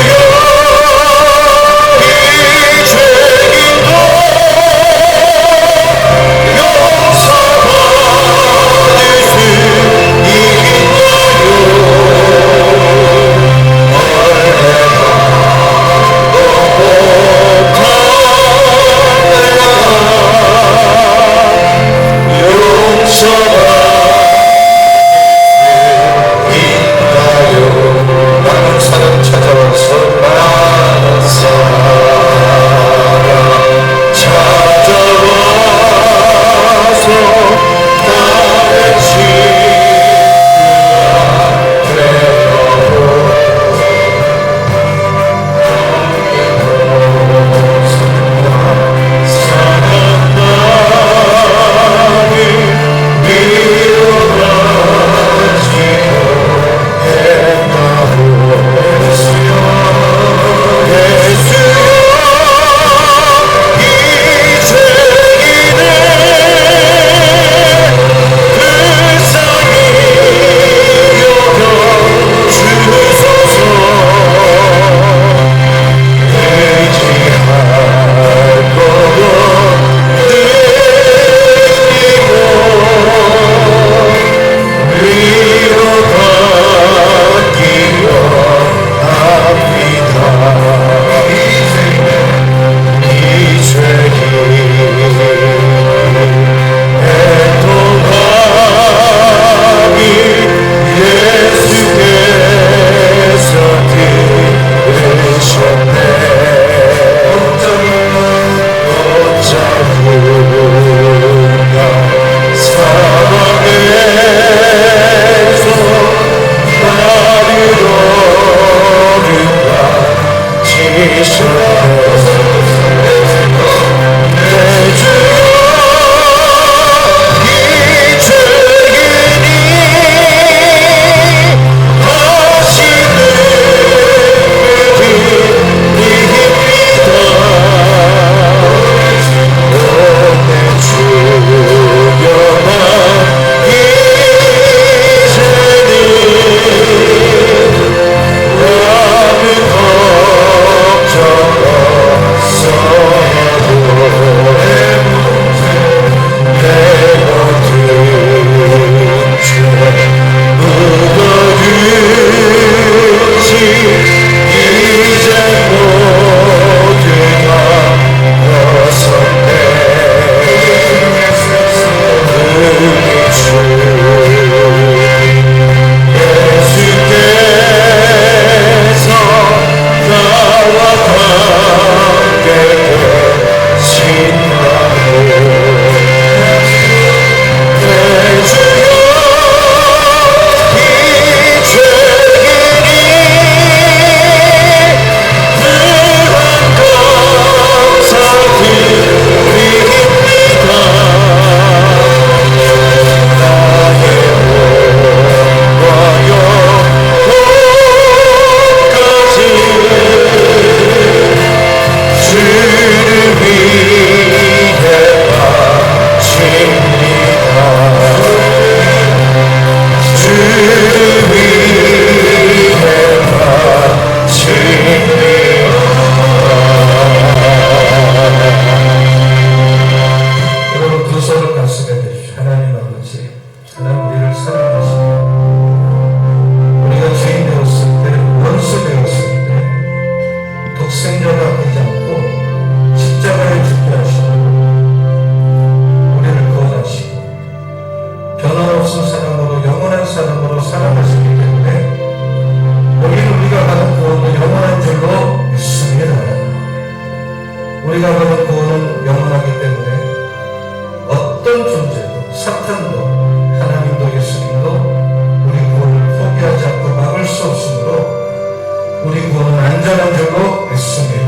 온전한 줄로 믿습니다.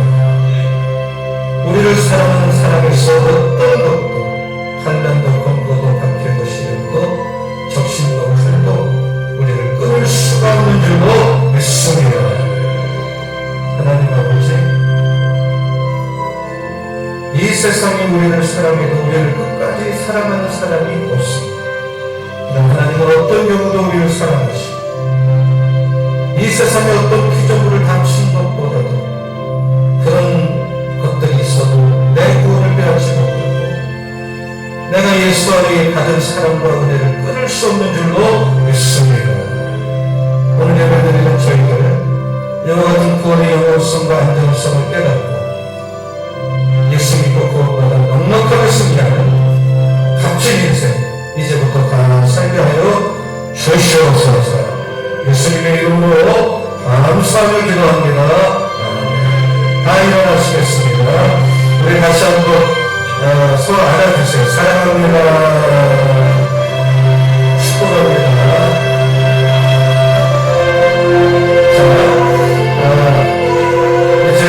우리를 사랑하는 사람에서 어떤 것도 판단도 권고도 박해도 시련도 적신도 풀도 우리를 끊을 수가 없는 줄로 믿습니다. 하나님 아버지, 이 세상이 우리를 사랑해도 우리를 끝까지 사랑하는 사람이 없습니다. 그럼 하나님은 어떤 경우도 우리를 사랑하시고 이 세상에 어떤 피조물을 당신 것보다도 그런 것들이 있어도 내 구원을 빼앗지 못하고 내가 예수 안에 받은 사랑과 은혜를 끊을 수 없는 줄로 믿습니다. 오늘 예배드리는 저희들 이와 같은 구원의 영원성과 안전성을 깨닫고 예수 믿고 구원받아 넉넉하게 승리하는 값진 인생 이제부터 다 살게 하여 주시옵소서. 예수님의 이름으로 감사하며 기도합니다. 아멘. 다 일어나시겠습니다. 우리 다시 한번 서로 안아주세요. 사랑합니다. 축복합니다. 자, 이제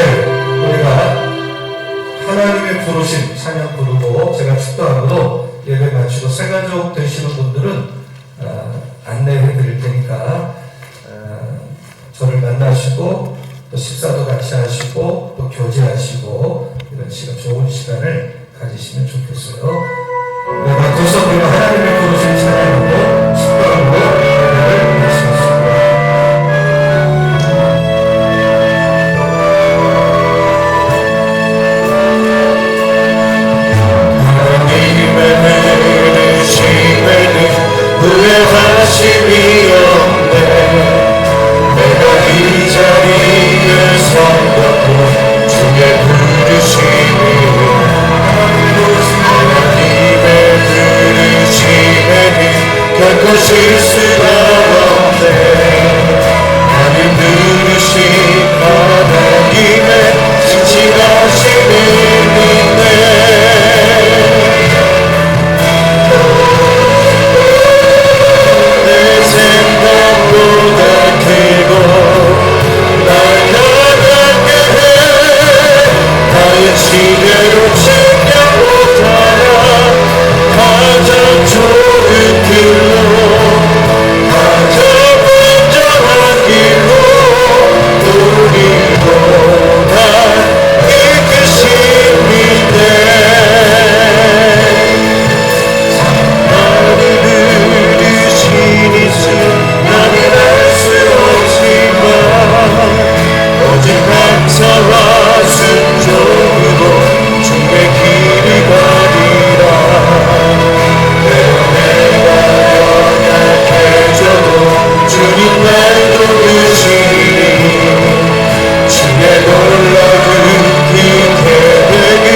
우리가 하나님의 부르심 찬양 부르고 제가 축도하고 예배 마치고 새가족 되시는 분들은 안내해 드릴 테니까 저를 만나시고 또 식사도 같이 하시고 또 교제하시고 이런 시간 좋은 시간을 가지시면 좋겠어요. 내가 두 손으로 하나님의 부르심 찬양하고 축도하고 예배를 마치겠습니다. 후회하심이 없네. 내가 이 자리에 서고 주의 부르심이 하나님의 부르심에는 결코 실수가 없네. 하나님 부르심 하나님의 지치하심을 믿네. 생각보다 크고 날 가볍게 해. 나의 지대로 챙겨 못하나 가장 좋은 길로 가장 안전한 길로 우리도 날 이끄십니다. 오직 감사와 순종으로 주의 길이 가리라. 내가 연약해져도 주님 날 도우시니 주의 놀라운 기대를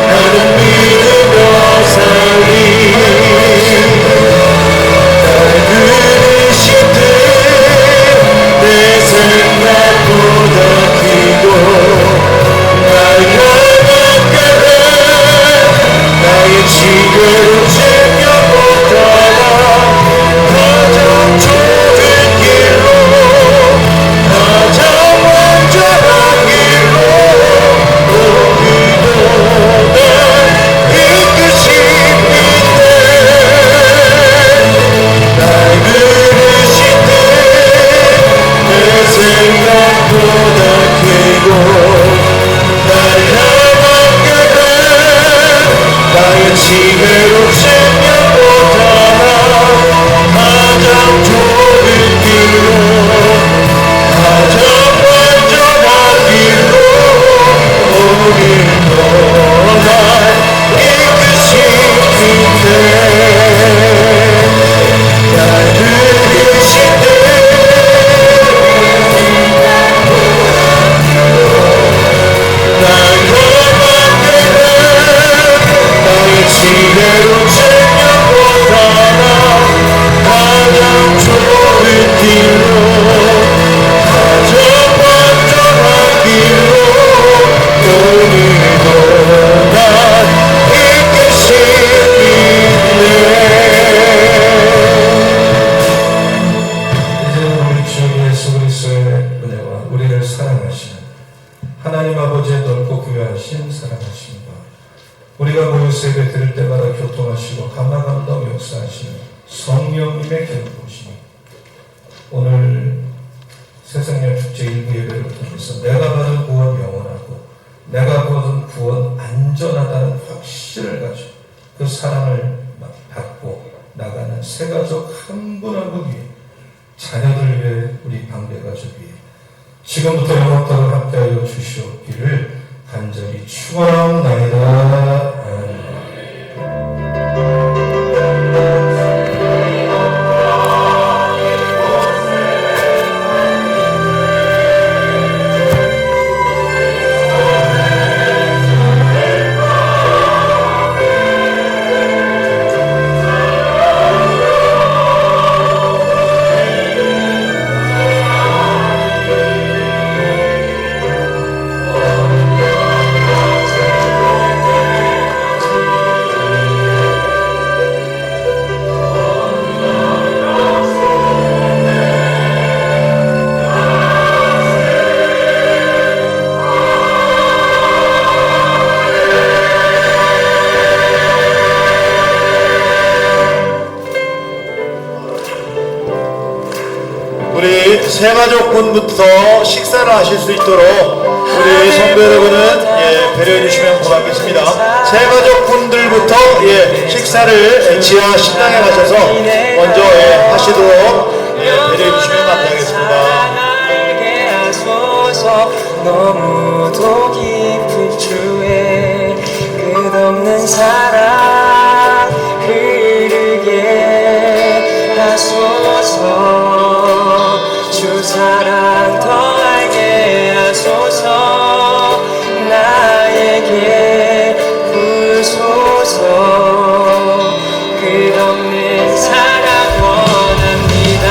나는 믿으며 살리. 날 부르시듯 내 생각보다 크고 날 가볍게 해. 나의 지혜로 챙겨 못하나 가장 좋은 길로 가장 완전한 길로 오늘도 날 이끄십니다. 날 부르시듯 내 생각보다 크고 날 가볍게 해. 나의 지혜로 챙겨 못하나 가장 좋은 길로 가장 완전한 길로 오늘도 날 이끄시는데 날 부르시듯 날 가볍게 해. 나의 지혜로 교통하시고 감화감동 역사하시는 성령님의 견고심이 오늘 새생명 축제 일부 예배를 통해서 내가 받은 구원 영원하고 내가 받은 구원 안전하다는 확신을 가지고 그 사랑을 받고 나가는 새 가족 한 분 한 분 위해 자녀들 위해 우리 방배 가족 위해 지금부터 영원토록 함께하여 주시옵기를 간절히 축원하옵나이다. 우리 새가족분부터 식사를 하실 수 있도록 우리 성도 여러분은 배려해 주시면 고맙겠습니다. 새가족분들부터 식사를 지하 식당에 가셔서 먼저 하시도록 배려해 주시면 감사하겠습니다. 너무도 깊은 주의 끝없는 사랑 흐르게 하소서. 주 사랑 더 알게 하소서. 나에게 부소서. 끝없는 사랑 원합니다.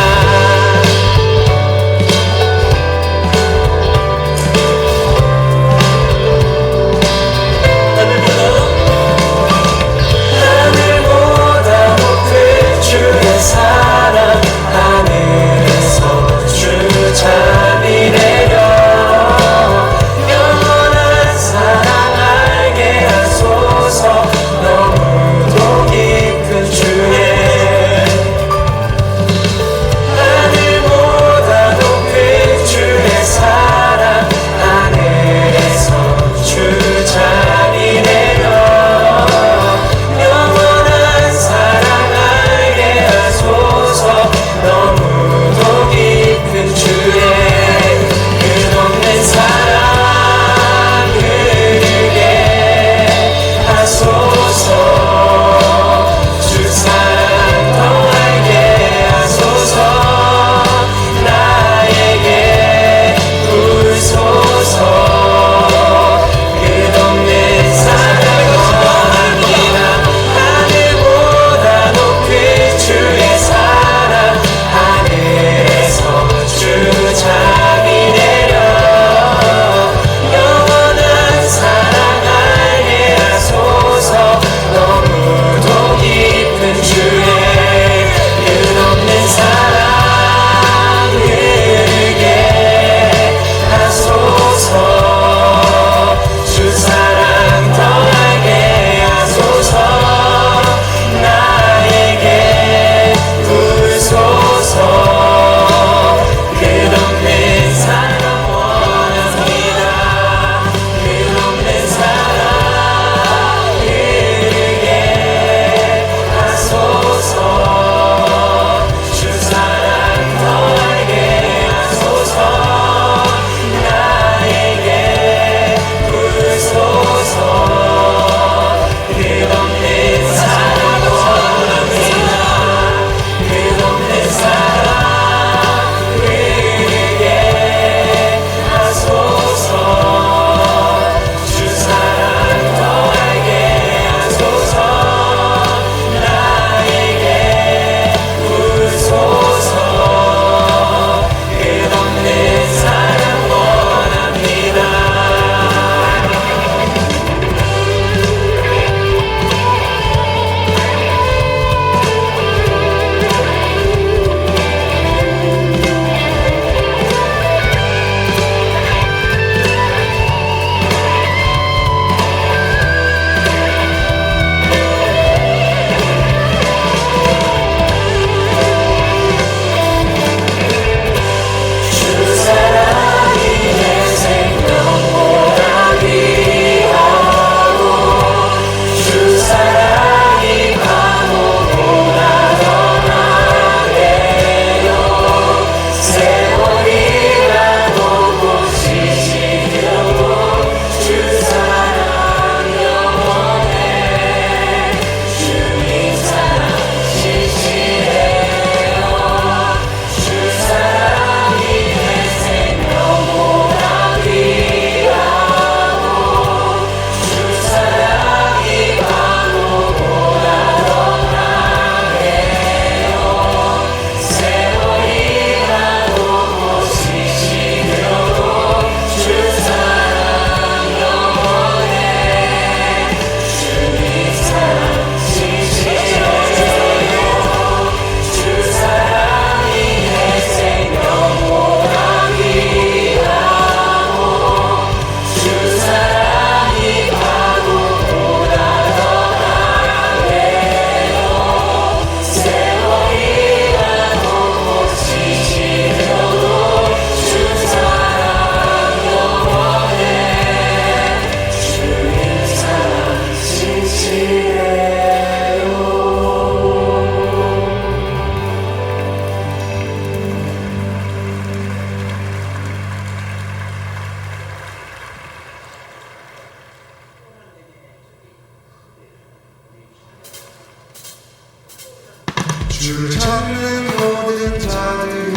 주를 찾는 모든 자들이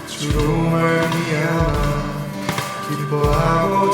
주로 말미암아 기뻐하고